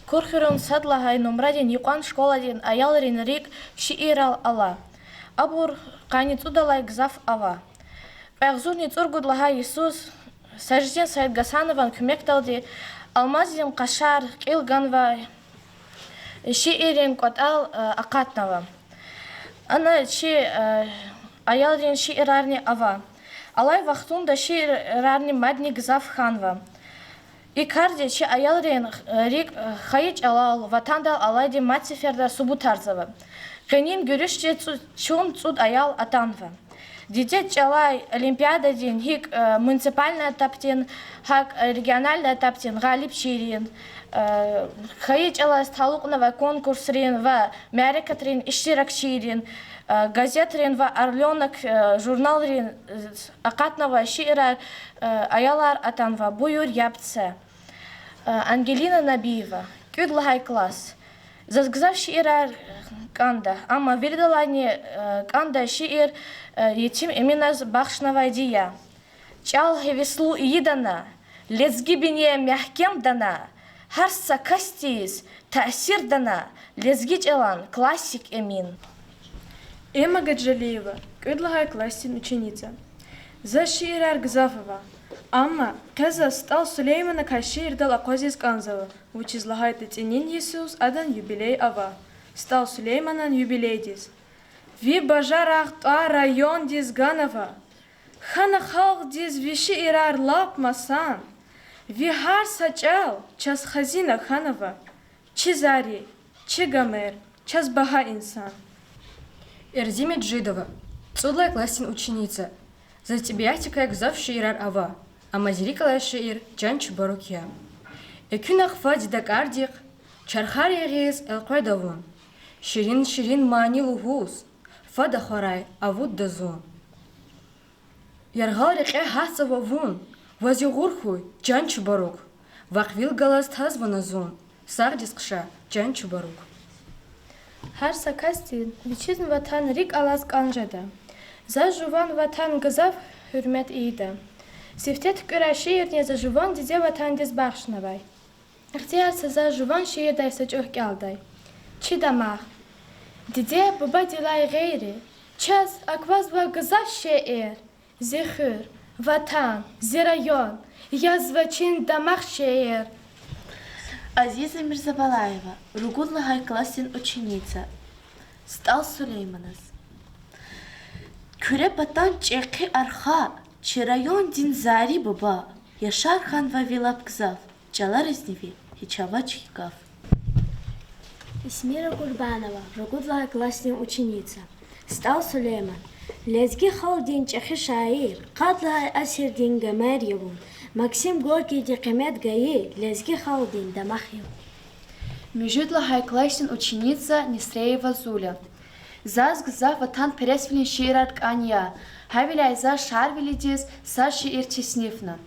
Korxurun sadlhay numradin yuqon şkoladin, ayalrin rik şiiral ala. Abur qanit udalay gzaf ava. Pağzurni turgudlaha Isus, Sajidin Said Gasanovan kümektaldi, Алмазин қашар қилганва шиирин қотал ақатнава. Ана ши аялрин шиирарни ава. Алай вақтунда шиирарни мадни гзав ханва. Икарди ши аялрин рик хайич алал ватандал алайди мациферда субутарзава. Қенин гүрішче чун цуд аял атанва. Дидет чалай олимпиада дин хик муниципальный этаптин, хак региональный этаптин, галип ширин, хайич алас талукнава конкурс рин ва мярекатрин иштирак ширин, газетрин ва Орленок журналрин акатнава шиирар аялар атанва буюр япце. Ангелина Набиева, Кюдлахай класс. Зазгзав шиирар канда, ама вирдалани канда шиир етим эминаз бахшнавайдия. Чал хевеслу идана, лезги бине мягкем дана, харса кастиз, таасир дана, лезги челан, классик эмин. Эмма Гаджалиева, Кюдлахай классин ученица. За шиирар Гзафова. Амма Каза стал Сулеймана Кашир дал Акозис Канзава, вычислахает Тинин Иисус адан юбилей ава. Стал Сулейманан юбилейдис. Ви бажарах та район дис Ганава. Хана халк дис виши ирар лап масан. Ви хар сачал час хазина ханава. Чизари, чигамер, час баха инсан. Эрзиме Джидова, Цудлай классин ученица. За тебя тикая Гзав шиирар ава. Амазирикалай шиир Джанч Барукия. Экюнах фади дакардик, чархар егиз элкойдавун. Ширин мани лугуз, фада хорай авуд дазун. Яргал реке хасава вун, вазюгурхуй Джанч Барук. Вахвил галас тазваназун, сардис кша Джанч Барук. Хар сакастин, вичизн ватан рик алас канжада. За жуван ватан Гзав hürmet iyiydi. Siftet göre şiirine za juvan dize vatan diz baxşnavay. İhtiyarsa za juvan şiirdaysa çok gelday. Çi damaq. Dize baba dilay gayri. Çaz akvaz va Gzav şiir. Zihir, vatan, zirayon. Yazva çin damaq şiir. Азиза Мирзабалаева, Ругудлахай классин ученица. Стал Сулейманас. Küre batan çekhi arxa, çirayon din zari baba. Yaşar Khan va Vilap Gzav. Çalar iznivi, hiçava çikav. Исмира Курбанова, Ругудлахай классин ученица. Стал Сулейман. Лезги халдин чехи шаир, Кадлахай асир дин гамарьевун. Максим Горький дикемет гаи, лезги халдин дамахью. Мюжидлахай классин ученица Несреева Зуля. Заз Гзав ватан пересвилин шиирар кания. Хавиляй за шарвилидиз са шиир чеснифна.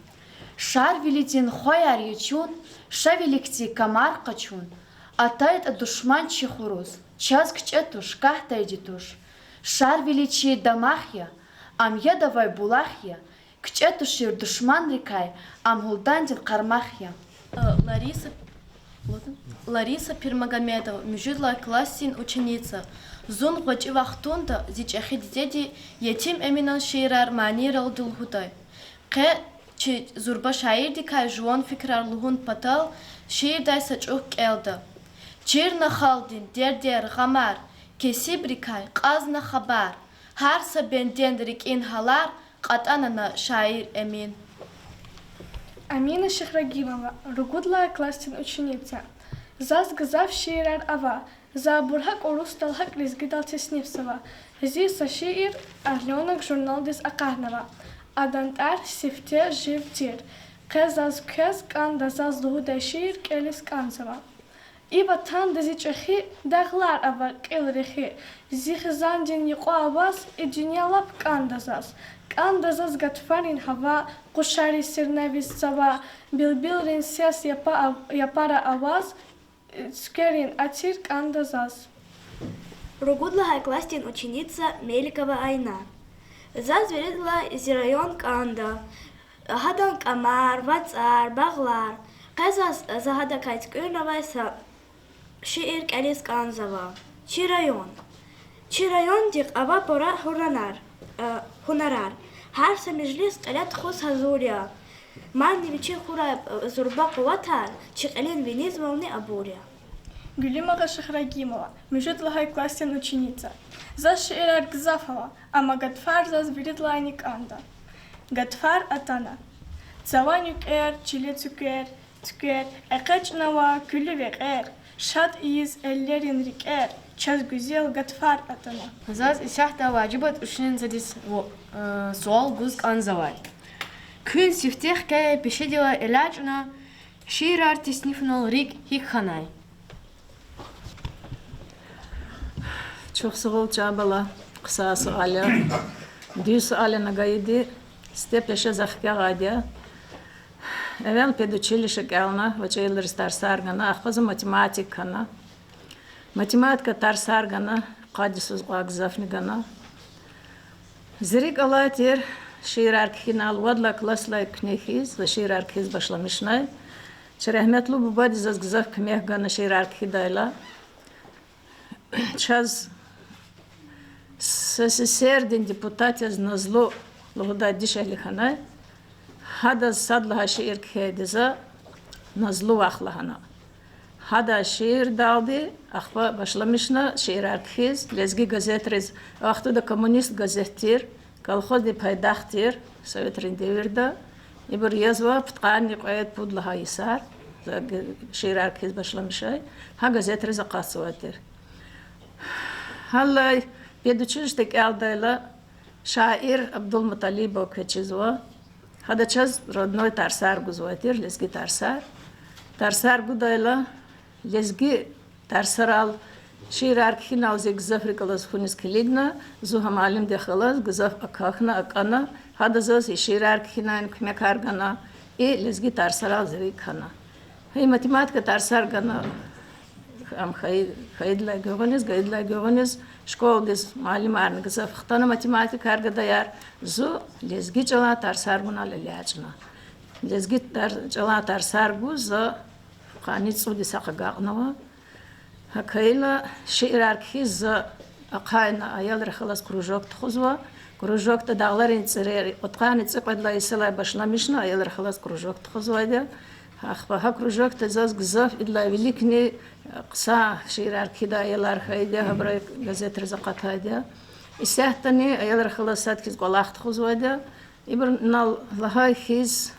Шарвилидин хояр ючун, шавиликти камар качун. Атайт душман чихуруз. Час кчетуш, кахтайдитуш. Шарвиличи дамахья, амья давай булахья. Кчетушир душман рекай, амгулдандин кармахья. Лариса Пирмагомедова, Мюжидлахай классин ученица. Зун гочи вахтунда зичахи дидеди етим эминан шиирар манирал дулхутай. Қе чи зурба шаир дикай жуан фикрар лухун патал шиирдай сачух келда. Чирна халдин дер гамар кесибрикай қазна хабар. Харса бенден рикин халар қатанана шаир эмин. Амина Шахрагимова, Ругудлахай классин ученица. Заз Гзав шиирар ава. За Бурхак Орусталхак Лизгидал Тесневсова. Зи шиир Орленок журнал дис Акарнова. Адантар сифте живтир. Кезаз кез канда заз лугудай шиир келис канцева. И ватан дизи чехи дахлар ава келрехи. Зихзандин иқо авас и дюнялап кандазас. Кандазас гатфарин хава кушари сирнависцава. Билбилрин сес япара аваз. Скерин атир кандазас. Ругудлахай классин ученица Меликова Айна. Заз веридла зирайон канда. Хадан камар, вацар, баглар. Казас захада кайткюнавайса шиир калис канзава. Чирайон. Чирайон дик ава пора хунарар. Харса межлис калят хус хазурия. Манни бичи хура зурба куватар, чикалин виниз волны абурия. Гулимова Шахрагимова, Мюжидлахай классин ученица. За шиирар Гзафова, ама Гатфар заз виридла канда. Гатфар атана. Цаванюк чили цукер, экачнава күлі векер. Шад иіз эллерин рикер, час гузел Гатфар атана. Заз исяхта ваджибат ученица дис суал гуз канзавай. Күн сифтех кая пешедила элячна шиирар теснифнол рик хикханай. Çok sağ ol Çağbala. Kısa sualı. Düz sualı nagaydı. Stepleşe zakya gaydı. Evvel pedучилище gelna, vacaylar istersar gana, akfazı matematik gana. Matematika tarsar gana, kadisuz gagzafni gana. Zirik alaytir, şiir erkeğinal vadla klasla knehiz ve şiir erkeğiz başlamışnay. Çerehmetlu bu badi zazgzaf kmeh gana şiir erkeği dayla. Çaz СССР-ден депутатез на зло логода дишелихана, хада садлаха шиир кхедиза на зло ахлахана. Хада шиир далди, ахва башламишна шиир аркхиз, лезги газетрез, ахту да коммунист газеттир, колхоз ди пайдахтир, советрин деверда, ибр язва птqani qoyet pudlaha isar, шиир аркхиз башламишай, ха газетрез aqaswatir. Hallay pedучилище gelдайла шаир Абдулмуталибов кечизва, хада час родной тарсар гузватир, лезги тарсар. Тарсар гудайла, лезги тарсарал, шиир аркхинал зе гзаф рикалас хунис килигна, зу хамалим дехалас, гзаф акахна акана, хада зас и шиир аркхинайн кмекаргана, и лезги тарсарал зерикана. Хай математика тарсар гана, am hayidla göğünüz şkoldes malim arnıgıza fıhtana matematik argada yar zu lezgi çala tarsar buna lelячна lezgi çala tarsar bu za qanit sudi saqaqnava hakayla şiir arkiz aqayna ayal rxalas krужок txuzva krужок da dağların tsere otqani tsqadla isla başlamışna ayal rxalas krужок txuzva ha krужок da zaz gzaf illa velikni قصا شير أركيدا يلار خيدا هبرا جزء رزقات هيدا إستهتني يلار خلاصات كيس قلاخت خزوادا يبر نال لهاي خيز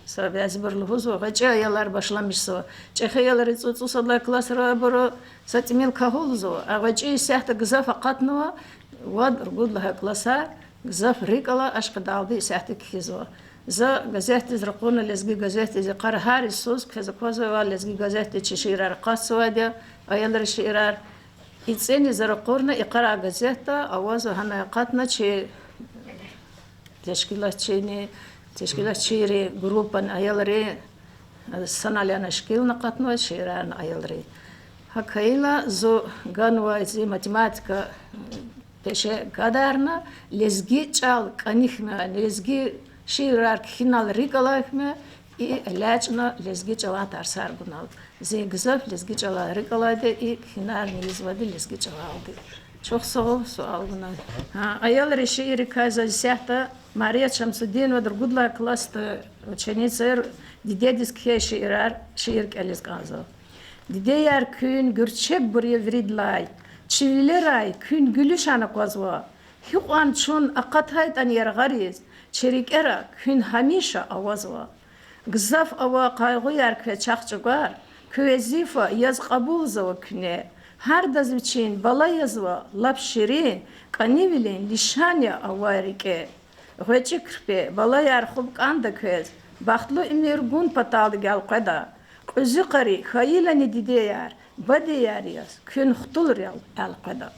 سبب زبر لهوزو غجا يلار باشلامش سو چخه يلار يصوص صدلا كلاس را برو ساتميل كهولزو غجي إستهت جزء فقط نوا واد رجود لها كلاسا جزء ريكلا أشق دالدي إستهت كيزو за газети зракона лезги газети зи қарҳари сус кезакозова лезги газети чи шиирар қасвадя аялар шиирар ицени заракорна иқара газета аваза хана қатна чи тешкилатчири группан аялари саналяна шкилна қатна шииран аялари хакаила зо ганва зи математика пеше гадарна лезги чал канихна лезги شير أركينال ريكلاهمه إيه لاجنا لزجي جلا ترسار بنال زي جزاف لزجي جلا ريكلاده إيه كنار نيزوادي لزجي جلا عادي çok sual buna. Ayol şiiri kaza sehta Maria Şamsuddin ve Durgudla klasta ученица didediske şiir kelis kaza. Dideyer kün gürçek buraya vridlay. Çivileray kün gülüşana kozva. Hiqan çun aqathaytan yergariz. Çerikera kün hamişa avazva. Gzaf ava qaygıyar ke çaqçıgar. Köezifa yaz qabul zava küne. Her daz için bala yazva lap şirin. Kanivilin lişanya avarike. Gıçıkırpe bala yar xub kanda köz. Baxtlı imirgun patalı gel qada. Özü qari khayilani dideyar. Badeyar yaz. Kün xtulur yal qada.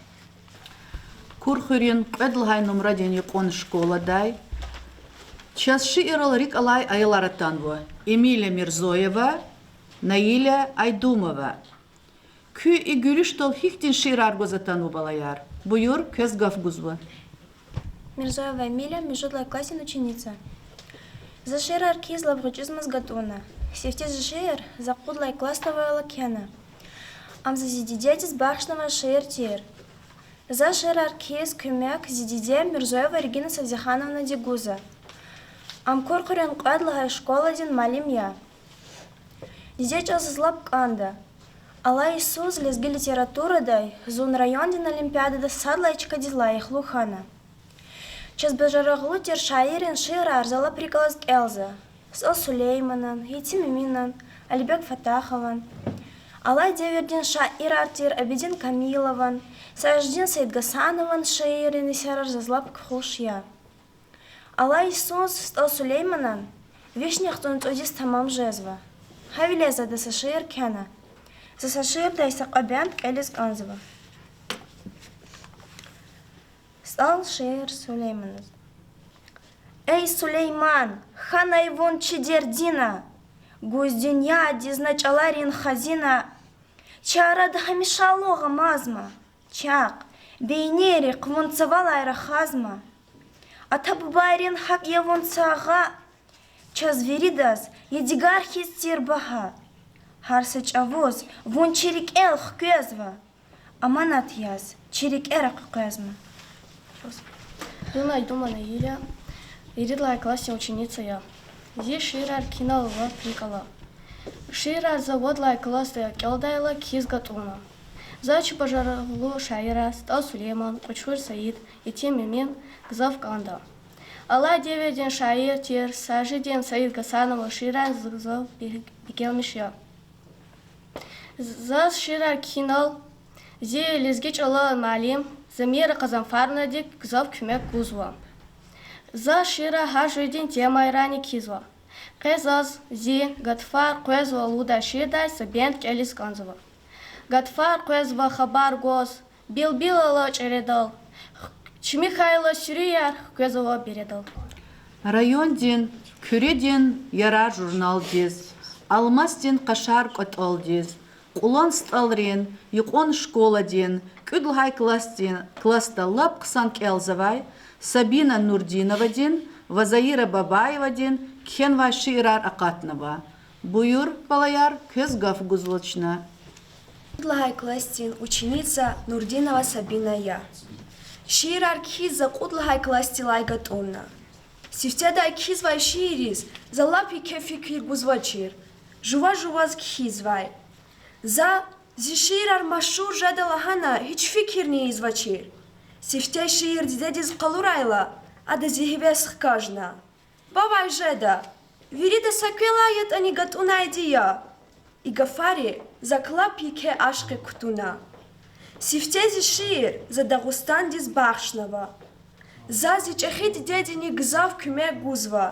Kurxurin qedlhay numra deni qon şkoladay. Час шиирал Риколай Айларатанова, Эмилия Мирзоева, Наиля Айдумова. Кü и гүрüштол хихтин шиир аргозатану балаяр. Буюр көз гафгузва. Мирзоева Эмилия, межудлая классин ученица. За шиир аркиз лавгучизма сгатуна. Севте за шиир закудлай кластовая лакена. Ам за зидидетис бахшнова шиир тир. За шиир аркиз кюмяк зидиде Мирзоева Регина Савзихановна Дегуза. Амкор құрен қадлыға школаден малим я. Дидеч азызлап қанда. Ала Исус лезги литературадай, зун районден олимпиадада садлайчка дизлайх лухана. Час бежарағлу тер шайырен шиыра арзала приколаз Элза. Сал Сулейманан, Етимиминан, Алибек Фатахован. Алай деверден шаир артир Абидин Камилован, Саждин Саидгасанован шиырен исярар зазлап кхуш я. Алла Исус стал Сулейманан, вишнях тон тудис тамам жезва. Хавилеза да сашир кена. За сашир да исак обян келис канзва. стал шеер Сулейман. Эй, Сулейман, хана ивон чедердина, гуздюня дизначаларин хазина, чарад хамишалога мазма, чак, бейнери квонцавалайра хазма, а табубайрин хак явон цага, час веридас, едигархис тирбаха, харсач авоз, вон чирик эл хкезва, аманат яз, чирик эрак хкезма. Дуна Думана Иля, Иридла классе ученица я. Зи Ширар киналова прикола. Ширар заводла класса келдайла кизгатуна. Зачи пожарало Шайра, стал Сулейман, Учур Саид и тем мемен Гзавканда. Алла 9 день Шаир тир, Сажи день Саид Гасанова Ширар зав бегел мишья. Заз Ширар кинал, зи лезгич Алла малим, Замира Казанфарна дик Гзав кюмек гузва. За Шира хажидин тема ирани кизва. Кезаз зи Гатфар квезва луда шидай сабент келис канзва. Гатфар квезва хабар гоз бил-била чередал. Чмихайла Сюрияр квезва бередал. Район ден, күре ден яра журнал дез. Алмаз ден қашар көтол дез. Улан сталрен, юқон школа ден, күдлхай класс ден, класста лап қсан келзавай, Сабина Нурдинова ден, Вазаира Бабаева ден, Кхенва Ширар Акатнова. Буюр Палаяр Кезгав Гузлочна. Кудлхай кластин ученица Нурдинова Сабина я. Ширар киза кудлхай класти лайгат онна. Сифтядай кизвай ширис, за лапи кефи кир гузвачир. Жува-жуваз кизвай. За зиширар машур жадалахана хич фикир не извачир. Сифтяй шир дидедиз қалурайла, ада зихивес кажна. Бабай жеда, вирида саквелает ани гатуна идия. И гафари за клапи ке ашке кутуна. Сифтяй зишир за Дагустан диз бахшнава. За зичахид дедини гзав кюме гузва.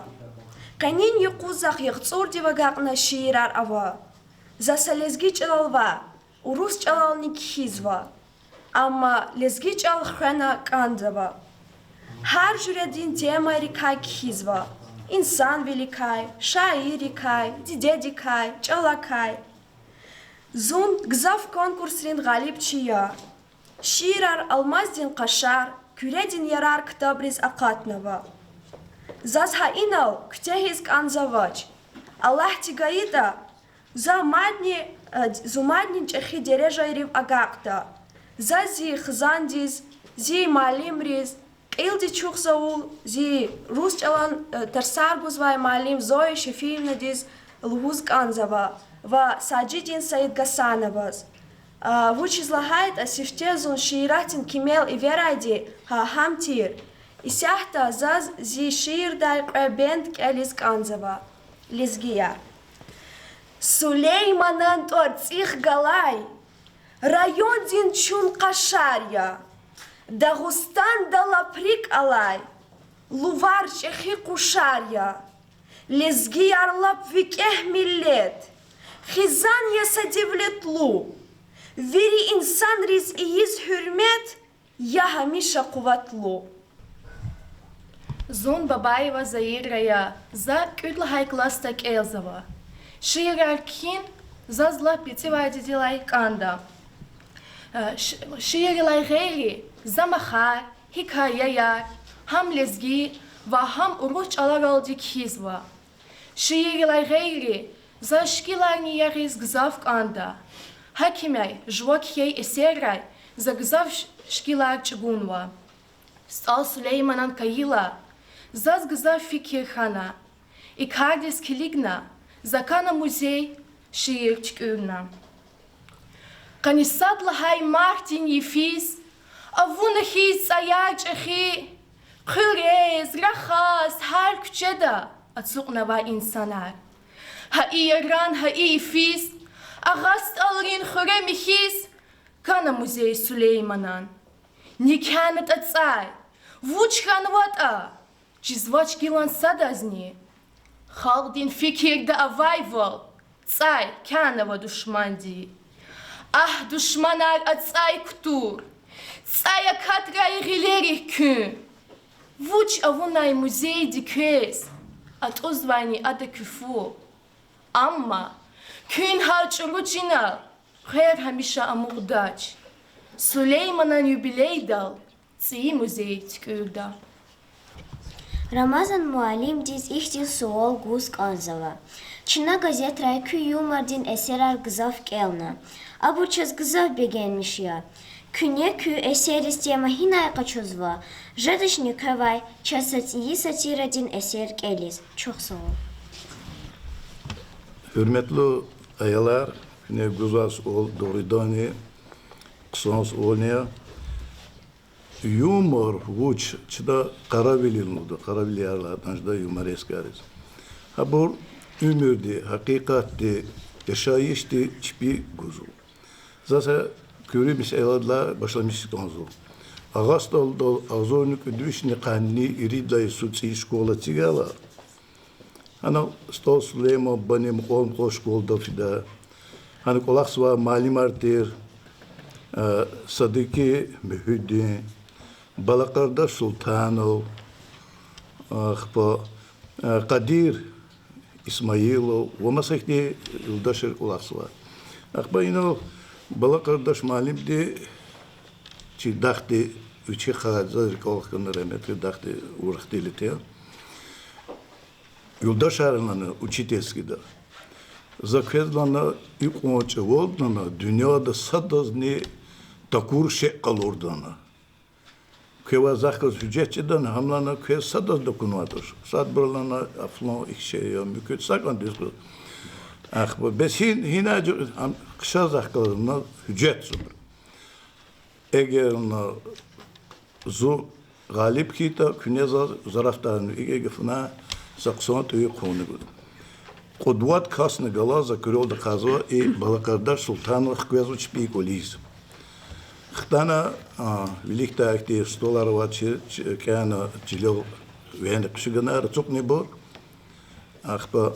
Канин юқузах яхцур дивагакна ширар ава. За салезги чалалва, урус чалални кхизва. Ама лезги чал хрена кандзава. Хар журядин тема рикай кхизва. Инсан великай, шаирикай, дидедикай, чалакай. Зун гзав конкурсрин галиб чия. Ширар алмаздин кашар, күредин ярар ктабриз акатнава. Заз хаинал ктехиз канзавач. Аллах тигаида, зумадни чехи дережайрив агакта. За зи хзандиз, зи малимриз, илди чухзаул, зи русчалан тарсаргузвай малим Зоя Шефиевна диз лугуз канзава, ва Саджидин Саид Гасановаз. Вуч излагает о сифтезун шииратин кимел и верайди ха хамтир. Исяхта заз зи шиир дай бент келис канзава. Лизгия. Сулейманан торцих галай. Район дин чун кашарья. Дагустан далаприк алай. Лувар чехи кушарья. Лизгияр лап викех миллет. Хизан ясадивлет лу. Вери инсан риз и из хюрмет, я хамиша куватлу. Зон Бабаева Заирая, за Кюдлхай класса Келзова. Шираркин за зла питевая дилай канда. Ширилай гейли за маха, хикаяя, хам лезги, ва хам уруч аларалди кизва. Ширилай гейли за шкилани яриз гзав канда. Хакимяй, жвакхей эсерай, загзав шкила чгунва. Стал Сулейманан Каила, заз гзав фикирхана, и кардис килигна, закана музей шиир чкюна. Канисат лахай Мартин Ефис, авуна хис аяч эхи, кхурез, рахас, хар кчеда, ацукнава инсанар. Хаи Иран, хаи Ефис, Агаст алрин хуреми хис, кана музей Сулейманан. Не кянет отцай, вучхан вата, чизвач гилан садазни. Халдин фикир да авайвал, цай кянава душманди. Ах, душманар отцай ктур, Цая катра игилерих кün. Vuç avunay muzey dikes. At ozvani adı küfu. Ama kün harçulucina. Her hamişa amurdaç. Süleyman'ın юбилей dal. Циyi muzey tkürda. Рамазан Муалим диз ихтин суол гуз канзава. Чина газет райкü юмардин eserer gızav kelna. Aburçaz gızav begenmiş ya. Küne kü eseri tema hinay kaçozva. Jadışni kavay çasat iyi satiradin eser kelis. Çok sağ ol. Hürmetli ayalar, ne güzel ol doğrudan kısans olmaya. Юмор vuç çıda karabililnudu, karabiliyarlardan çıda юмор eskeriz. Ha bu ümürdü, hakikatti, yaşayıştı, çipi guzu. Zaten körümüz evladla başlamıştık onzu. Ağast oldu, ağzornuk ödüşünü kanni, iridlayı suçi şkola çigala. Hani stol Süleyman benim olm koş kolda fida. Hani kolak sıva malim artir, Sadıki Mühüddin, Balakarda Sultanov, Kadir İsmailov, o masakti yıldaşır kulaksı var. Akba yine Balakardaş malimdi, çi daxti, üçü xağazır kolakını remetri daxti uğraktilitir. Yıldaş arılanı uçit eskide. Zakvezlana ilk onca oldana dünyada sadazni takur şey kalordana. Keva zakaz hüccetçiden hamlana kve sadaz dokunadır. Sad burlana aflan ikşe ya müküt sakan düzgün. Akba besin hina kışa zakazına hüccet zumur. Eğer na zu galip kita küneza zaraftarını ege fına sakson tüyü konu budur. Qudvat kasne galaza kürol da kazo Balakardar Sultanov хквезу чпи колис. Xtana velikta akti stolar vaçı kana çilo vende kışıgana çok ne bor. Akba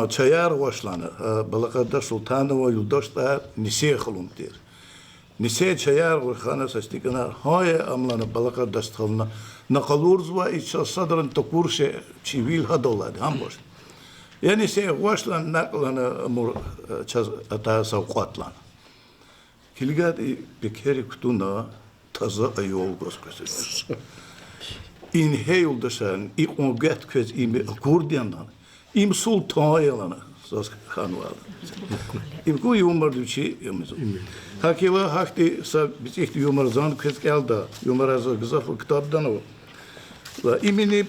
çayar vaşlana Balakardar Sultanov yoldaşta nise xulumtir. Nise çayar vaxana sastikana hay amlana Balakardar Sultanov naqalurz va iç sadran takurşe çivil hadolad hamboş. Yani vaşlan naklana amur çaz ata savqatlan. Kilgat bekeri kutuna taza ayol gösteriyor. İn heyuldaşan ilk onget köz imi akordiyandan im sultan yalana saz xanval. İm ku yumar duçi yemiz. Hakeva hakti sa bitik yumar zan köz geldi. Yumar az gızaf kitapdan o. La imini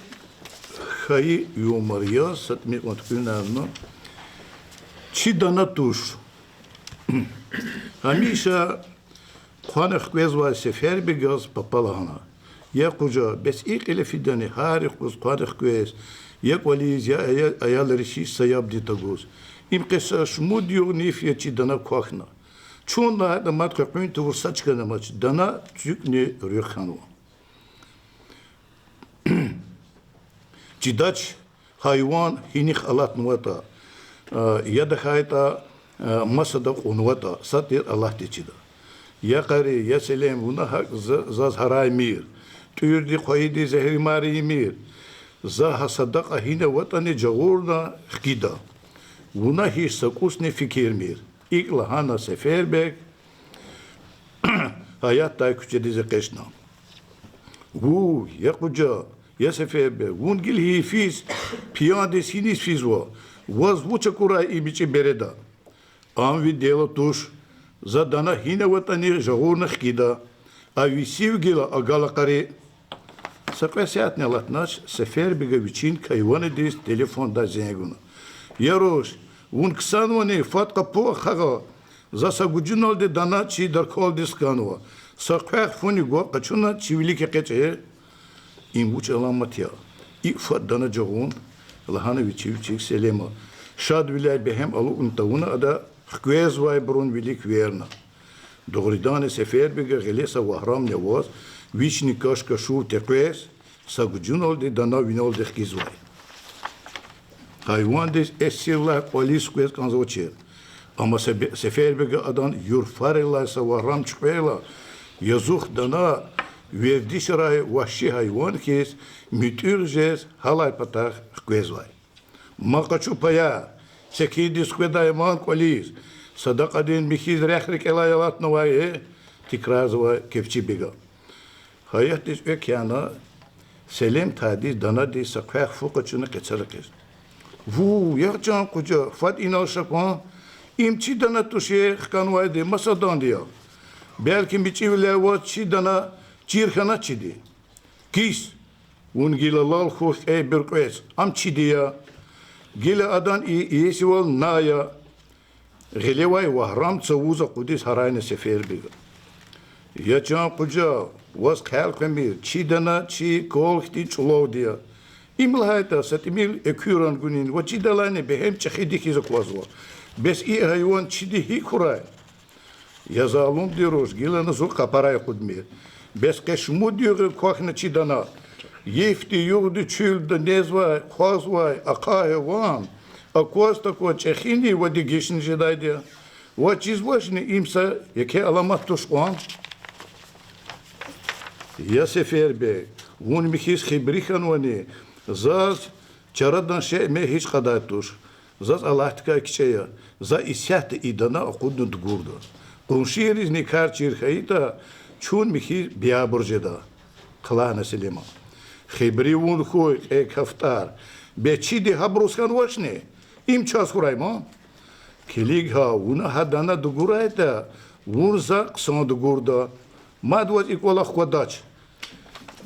Hayı yumariya satmi kontkünlerno çidana tuş. Hamişa Kuanek vezva sefer bir göz papalana. Ya kuca bes ilk ile fidani harik kuz kuanek vez ya valiz ya ayaları şiş sayab ditaguz. İmkesa şmudiyo nifiye çidana kuakna. Çoğunla da matka kuyuntu vursa çıkanı maç dana tükni rüyakhanwa. Cidaç hayvan hinik alat nuvata ya da hayta masada unvata satir Allah teçida ya kari ya selam buna hak zaz haray mir tüyürdi koydi zehrimari mir za hasadaka hine vatani jagurna khida buna hiç sakus ne fikir mir ilk lahana seferbek hayatta küçedize keşna bu ya kuca ya seferbe vun gil hi fiz piyade sinis fizwa vaz vuça kura ibici bereda Anvi dela tuş zadana hine vatani jagurna khida avisiv gila agala kare sakvesiat ne latnaş seferbege viçin kayvanı dis telefonda zenguna yaroş vun ksanvani fatka po khaga zasa gucunol de dana çi darkol dis kanwa sakvek funi go kaçuna çivilik keçe İmbuç alamatya. İfat dana jagun. Lahana viçivçik selema. Şad vilay behem alu untavuna ada hkvez vay brun vilik verna. Doğrudan sefer bege gelesa vahram ne vaz. Viçni kaşka şu tekvez. Sagucun oldu dana vinol de hkizvay. Hayvan des esirla polis kvez kanzoçer. Ama sefer bege adan yurfarela sa vahram çıkvela. Yazık dana verdi şaray vahşi hayvan kes mütürcez halay patak kwezvay. Makaçu paya sekidis kvedayman kolis sadakadin mihiz rehrik elayalat navaye tikrazva kefçi biga. Hayat dis ökyana selim tadi dana di sakfah fukaçını keçarakes. Vu yakcan kuca fat inal şakwan imçi dana tuşe kanvay de masadan diyor. Belki biçivler var çi dana çirkana çidi. Kis un gila lal hoş bir kwes am çidiya. Gila adan iyisi ol naya. Gelevay vahram tsavuza kudis harayne sefer biga. Yacan kuca was kalkemir çi dana çi kol hti çulov diya. İmil hayta sat imil eküran gunin ve çi dalane behem çekhidi kizak vazva. Bes iyi hayvan çidi hi kuray. Yazalım diyoruz, gilanı zor kaparaya kudmir. Bes keşmu diyor kuakna çidana. Yefti yurdu çülde nezvay, khazvay, akahevan. Akwas tako çekhini ve de geçin jedaydı. Ve çizvaşni imsa yeke alamat tuşkan. Ya sefer be, un mihis khibrihan vani. Zaz çaradan şey me hiç kadar tuş. Zaz Allah'tka kiçeya. Za isyahte idana okudun dugurdu. Konşiriz nikar çirkayta çun mihi biyaburjeda. Klana selima. Khibri un khoy ek haftar. Beçidi habruskan vaşne. İmças kurayma. Kilig ha una hadana dugurayta. Vurza qsan dugurda. Madvaz ikola khodaç.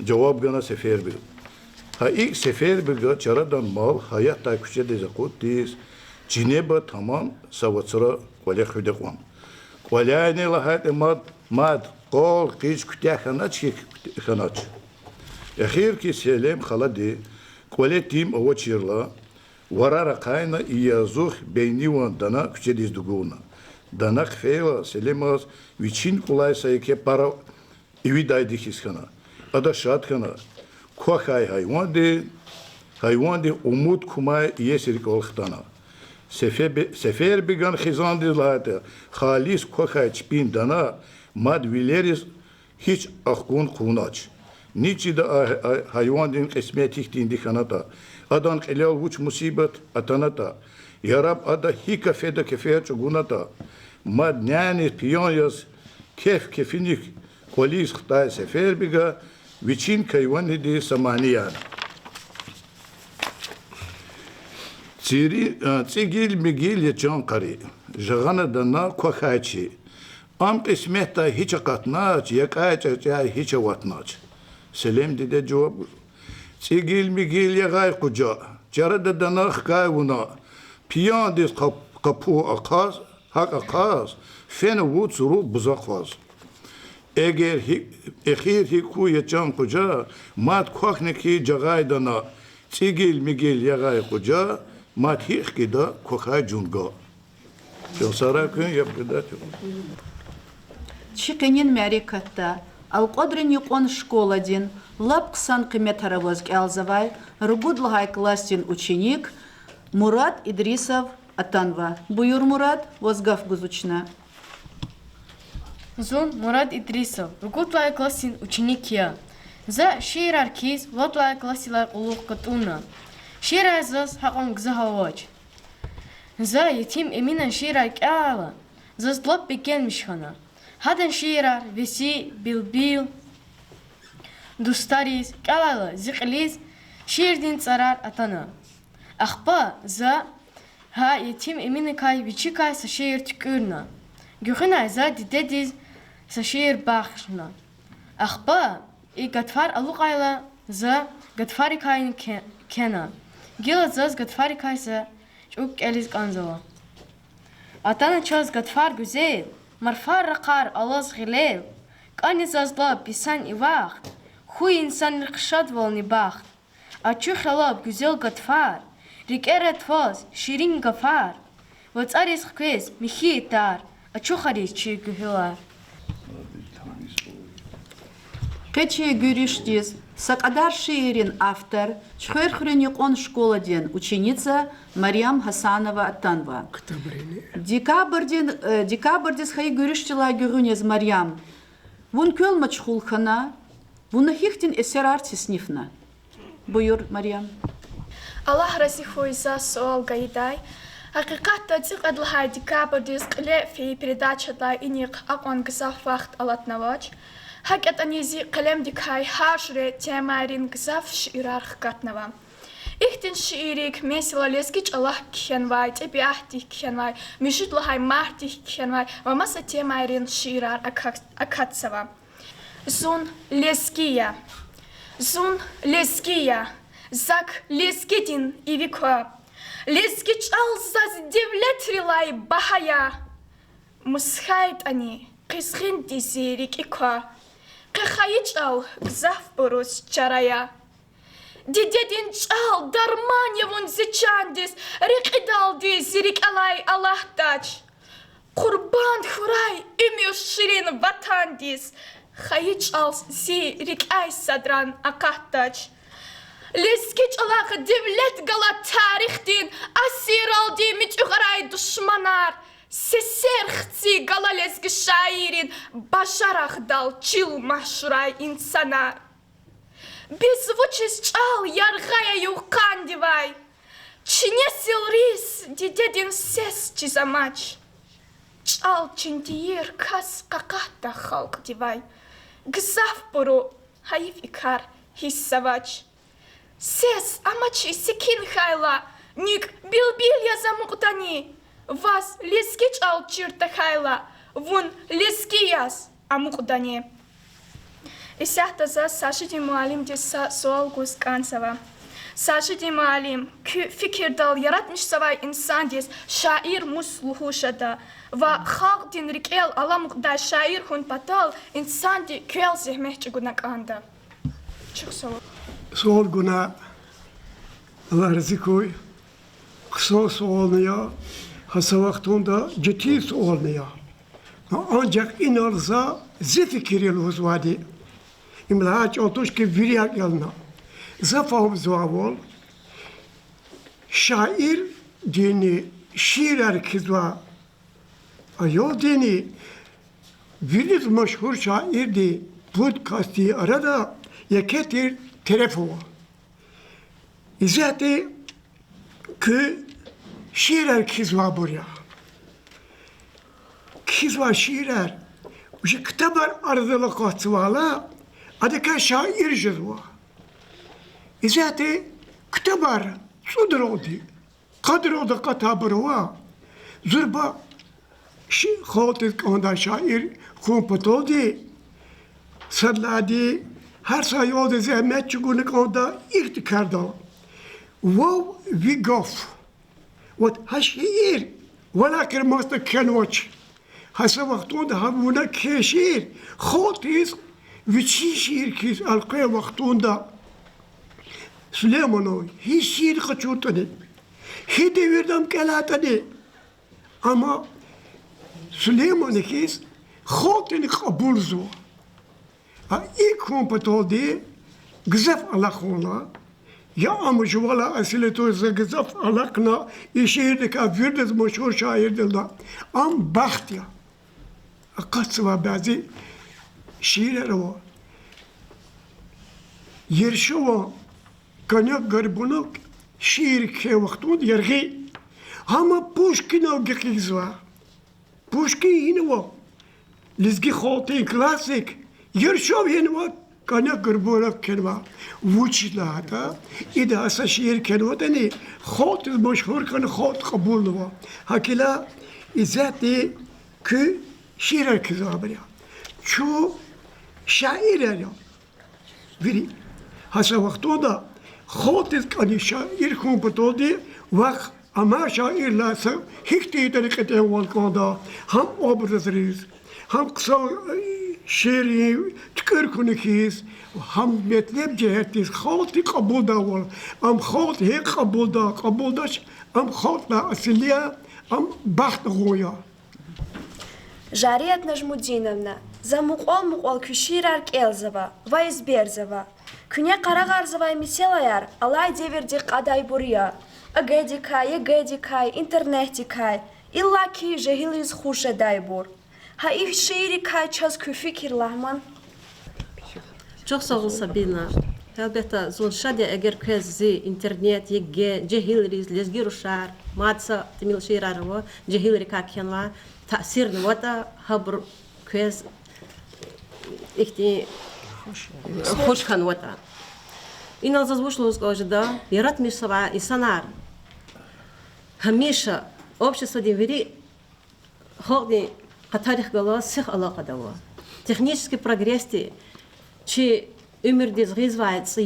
Cevap gana sefer bir. Ha ilk sefer bir çaradan mal hayatta küçede zakotis. Cineba tamam savatsıra kolye khudekwan. Kolye ne lahat mad qol qiç kütahanaç khanaç. Ahir ki selam khaladi kolye tim ovaçirla warara qayna iyazuh beyni wan dana küçediz duguna. Dana khfela selemas viçin kolay sayke para evidaydi hiskana. Ada şat kana. Kokay hayvan de umut kumay yesirik olxtana. Sefer bigan xizandı lahate. Halis kokay çpin dana mad vileris hiç akun kunaç. Niçi de hayvan din kısmet ihtiindi kanata. Adan qilal vuç musibet atanata. Yarab ada hi kafeda kefeya çugunata. Mad nyani piyon yaz kefinik kolis xtay sefer biga viçin kayvan de samaniyan. Цигил мигил я чон кари. Жагана дана кохачи. Am kısmette hiç katnaç, yakayça hiç vatnaç. Selim dede cevap. Çigil migil ya gay kuca. Çarada dana kayvuna. Piyan des kapu akas, hak akas. Fen vut suru buzakvaz. Eğer ehir hiku ya çon kuca, mat kokneki cagay dana. Çigil migil ya gay kuca. Mat hik gida kokay junga. Yosara gün yapıda. Чикенин мярикатта, алқодрин юқон школадин, лапксан кыметаравоз кялзавай, ругудлагай кластин ученик Мурат Идрисов Атанва. Буюр Мурат, возгав гузучна. Зун Мурат Идрисов, ругудлагай кластин ученик я. За ширар киз, владлагай кластилай улух катуна. Ширай заз хакон гзахавач. За етим эминан ширай кяла, заз длап бекенмишхана. Hadan şiirar, vesi, bilbil, dustariz, kalalı, zikliz, şiirdin tsarar atana. Akba, za, ha yetim emini kay, viçi kay sa şiir tükürna. Gükhina za didediz sa şiir bakşna. Akba, gatfar alukayla, za, gatfari kayın kena. Gila zaz gatfari kay sa, çok eliz kanzava. Atana çaz gatfar güzel. Marfar rakar alaz gilev, kani zazlab bisan ivaq, huy insan rikşad volni baxt. Açu xalab güzel gatfar, rikeret faz, şirin gafar. Vatsaris xkvez, mihi itar, açu xaris çi gühülar. Кече гюриштиз, сакадар шиирин автор, чхерхрен юқон школадин, ученица Марьям Хасанова Атанва. Декабрдис хай гюриштила гюрюнез Марьям. Вон көл мачхулхана, вон хихтин эсерартиснифна. Buyur Meryem. Allah разихуйся сол гайдай. Hakikatta тиqad lahay dikabr dis qile fi передача da inik aqon gzaf vaqt alatnavaç. Hakat anizi qalem dikhay hashre temarin gzaf shirar khkatnava. İhtin şiirik mesela leskiç Allah khenvay tabiahti khenvay mishit lahay mahti khenvay ve masa temarin shirar akatsava. Zun leskiya zak leskidin iviko. Лескич алзаз девлетрилай бахая. Мусхайт они, кисхин дизирик иква. Кахаич ал гзав бурус чарая. Дидедин чал дарманьевун зичандис, рикидал дизирик алай алахтач. Курбан хурай имюш ширин ватандис. Хаич ал зирик ай садран акахтач. Лескич Аллах девлет гала тарихтин асир алди мичугарай душманар сесерхци гала лезги шаирин башарах дал чил машурай инсанар беззвучис чал яргая юхан дивай чинесил рис дидедин сес чизамач чал чиндиер кас каката халк дивай гзав буру хаиф икар хиссавач Сес, амачи, секин хайла, ник билбилья замуктани. Вас лескич ал чирта хайла, вун лескияс амуктани. Исяхта за Сашиди Муалим деса суал гус кансава. Сашиди Муалим, фикир дал яратмиш савай инсан дес шаир муслухушада. Ва халк дин рикел аламукда шаир хун патал инсан ди кел зехмехчи гунаканда. Чуксава. Sual guna Allah razikoy. Kısa sualnıya, hasa vaktunda ciddi sualnıya. Ancak inarza zifikiril huzvadi. İmlaç otuş ki viriyak yalına. Zafahım zuavol. Şair dini, şiirer kizva. Ayol dini, virit meşhur şairdi. Podcast'i arada yeketir telefon. İzati ki şiirer kizva buraya. Kizva şiirer. Uşi kitabar ardılı kohtıvala adaka şair jizva. İzati kitabar sudur oldu. Kadir oldu katabırva. Zurba خاطر onda şair kumput oldu. Sadladi her sayıda zahmet çubuğunu onda ihtikarda. Wow we go. What haşir. Walakin masta kenvaç. Hasa vaktunda hamuna keşir. Khatis viçi şiir kis alqaya vaktunda. Süleymanoy hiç şiir kaçurtadı. Hiç devirdim kelatani. Ama Süleyman kis khatini kabul zo. İlk kumput oldu. Gzaf alakona. Ya amjvala asileto gzaf alakna. İşehirdik avirdes meşhur şairdir. Am baht ya. Akasva bazı şiirler o. Yerşova kanyak garbunuk şiir ke vaktun yergi. Ama Pushkinov gekizva. Pushkin yine o. Lizgi khalti klasik. Yerşov yine o. Kanyak garbunuk kenva. Vuçla hata. İda asa şiir kenva tani. Khalti meşhur kan khalt kabul o. Hakila izati ki şiir kizva bria. Şu şair ya. Veri. Hasa vaktunda khalti kani şair kumput oldu. Vak ama şairler hiç değil tarikete valkanda ham obrazırız, ham kısa şiiri tükür konukiyiz, ham metlep cihetiz, khalti kabulda var, am khalti hek kabuldaş, am khaltla asiliye, am baht goya. Жарият Нажмудиновна, за муқол күширар келзова, вайзберзова. Күне қарағарзова емеселаяр, алай деверде қадай бурия. Агедикай, интернетикай, иллаки жегилиз хуша дайбур. ها إيه شيري كاي تشاز كفكر لهمان شو صار سبينا هذا زون شادي أجر كذا زي إنترنت يجي جهيل ريز لزجيرو شعر ما تسا تميل شير عروا جهيل ركاكين لا تأثير نواتا هبر كذا إختي خوش كان وتا إن الزوج لوز قاجدا يرات مش سبعة إنسانار هميشة общество ديفري خودي قطاريخ قلا سخ علاقة دوا технический прогресс чи умер развивается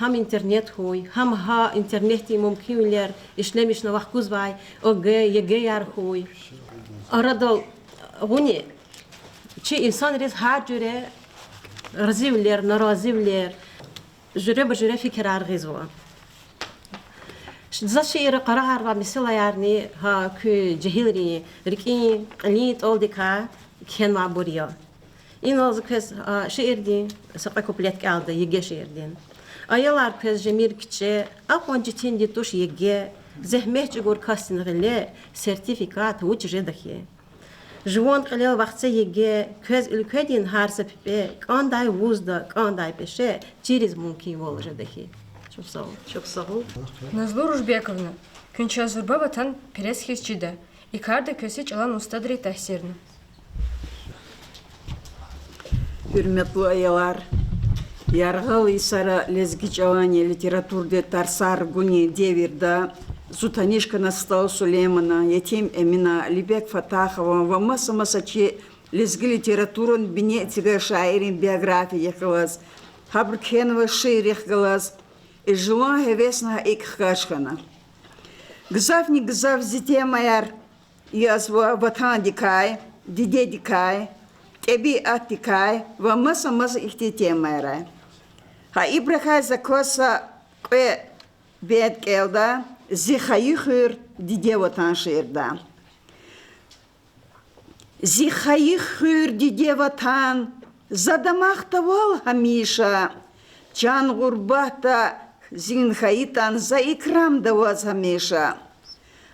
هم интернет هوي هم ها интернет ممكن لير إشلمش نوح كوزواي أو يجيار هوي أرادل غني чи إنسان رز هاجره رزيولير نرازيولير جرب بجرب فكر عرغيزوا زاشي قرار ومثلا يعني ها كو جهيلري ركين قليت أولدكا كان معبوريا إنه زكز شعر دين سقى كوبليت كالدا يجي شعر دين أيالار كز جميل كتشة أقوى جتين دي توش يجي زهمه جور كاستن غلي سيرتيفيكات وجه جدخيه جوان قليل وقت يجي كز الكدين هارس بيه كان داي وزدا كان داي بشه چیریز ممکن وال جدخی شوف صاحو Назлу Ружбековна, күнча зурба ватан перес хисчида, и карда көсіч алан устадри тахсирны. Hürmetli ayalar, yargıl isara lezgiç alani literaturde tarsar guni devirda Зутанишка Настал Сулеймана, Ятим Эмина, Либек Фатахова, Вамаса Масачи, Лезги литературон бинетига шаирин биография хлаз, Хабркенова ширих глаз, и жила хевесна ик хашхана. Гзав не гзав зите маяр, язва ватан дикай, диде дикай, теби ат дикай, Вамаса маса ихтите майрай. Ха ибрахай закоса кве бед келда, Зихаихыр диде ватан ширда. Зихаихыр диде ватан задамахтавал хамиша. Чан гурбата зинхаитан за икрам даваз хамиша.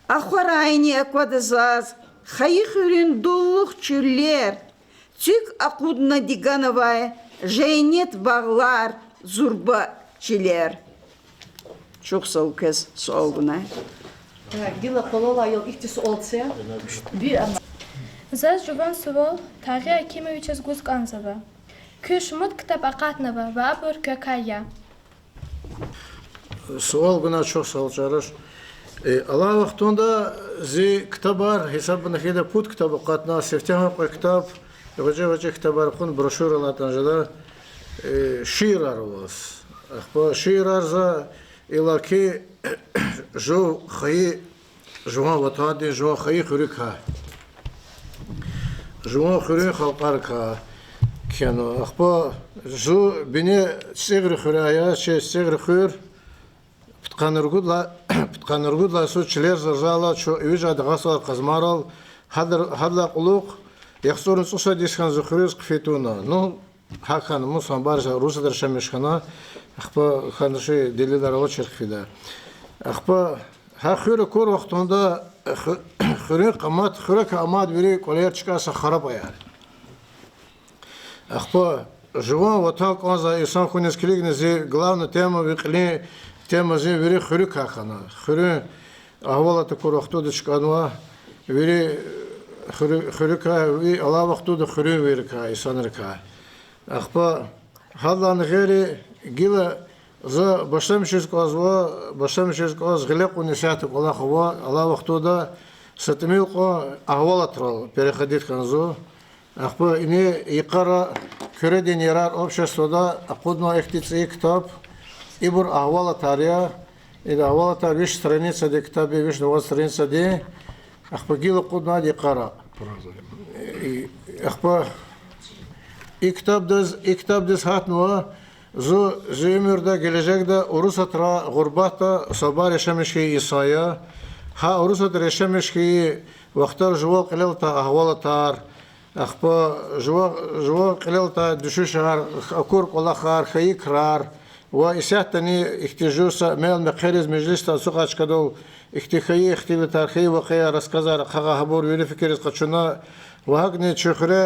Ахварайни аквадазаз хаихырин дуллух чүрлер. Тюк акудна дигановай жейнет бағлар зурба чилер. Çok sağ ol kız, sağ ol buna. Dila kolala yıl ihtis olsa. Zaz juvan suval, taği Akimovich's guz kanzava. Küş mut kitap aqatnava va abur kökaya. Sual buna çok sağ ol Çarış. Allah vaxtında zi kitabar hesabına hede put kitabı qatna seftema kitap Gıcı kitabar kun broşuralardan jada şiirar olas. Axba şiirar za إلاكي جو خي جوان وطادي جو خي خريكها جوان خري خلقاركها كانوا أخبا جو بني سيغر خرايا شيء سيغر خير بتقنرقود لا سو تشلير زرزالا شو يوجد غاصل قزمارال هذا قلوق يخسرون سوسا ديسكان زخريز قفيتونا نو هاكان موسان بارجا روسا درشمشخنا أخبا خانشي دليل على وجه الخدا أخبا ها خير كور وقتوندا خير قامات خير كأماد بري كولير تشكاس خرابة يعني أخبا جوان وطن كونزا إنسان خونس كليك نزي главная тема بقلي تема زي بري خير كأخنا خير أهوالا تكور وقتودا تشكانوا بري خير كا وي الله وقتودا خير ويركا إنسان ركا أخبا هذا غيري Гила за башамшис каз гилек унисят кола хова Аллах вахтуда сатмил ко ахвалатрал переходит канзу ахпа ине икара кюредин ярар обществода акудно ихтици китаб ибур ахвалатария ида ахвалатар виш страница де китабе виш 20 страница де ахпа гила кудна икара ахпа иктаб дез хатнуа Зо жемирда gelecekte Urus atra gurbata sabar yaşamış ki İsa'ya ha Urus atra yaşamış ki vaktar jua qilelta ahwalatar akhpa jua qilelta düşüşar akur qolakar khayikrar ve İsa'tani ihtijusa mel meqeriz meclista suqaç kadol ihtikhayi ihtivetar khay ve khaya raskazar qaga habur yeri fikriz qaçuna وهاگنی چخره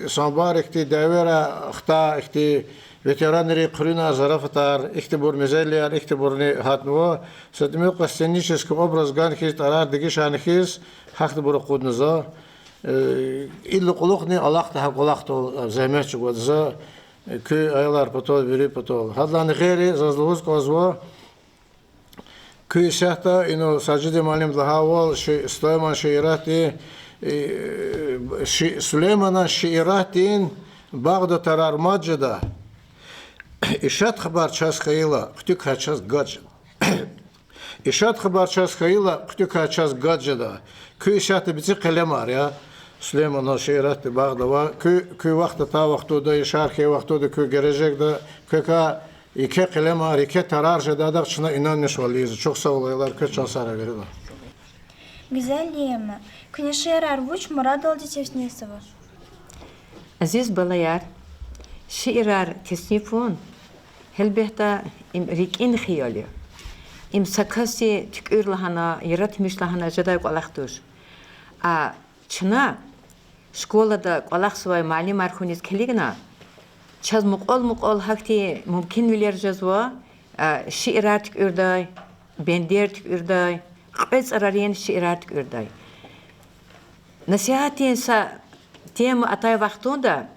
سانبار اختی داوره اختا اختی ветеранери Крына зарафтар, ихтибур мезелияр, ихтибурни хатнуа, садмиука сценический образ ганхиз, тарар дигишанхиз, хахтибур куднуза, илли кулухни Аллахта хакулахту замечу годза, күй айлар потол, вири потол. Хадлани хери, зазлугуз казва, күй сяхта, ину саджиди малим дхавал, Сулейман шиирати, Сулеймана шииратин, Багда тарар маджида, Ишат хабар час хаила, ктюк час гаджет. Ишат хабар час хаила, ктюк час гаджета. Күй ишат бици калемар, я. Сулейман шиират Багдава. Күй вақта та вақтуда, ишар хей вақтуда, күй гережек да, күйка ике калемар, ике тарар жедадақ чына инанмеш вализ. Çok sağ olaylar, köy çansara verir. Güzelliğime. Күнешер арвуч Мурад Алдичевснесова. Aziz balayar, şiirar tesnifun, helbette rikin xiyali. Sakasi tükür lahana, yaratmış lahana jaday qalaqdur. Çına şkolada qalaq svay malim arxuniz keligna, çaz muqol hakti mümkün viler jazwa, şiirar tükürday, bender tükürday, qız arariyen şiirar tükürday. Nasihatin sa tema atay vaxtunda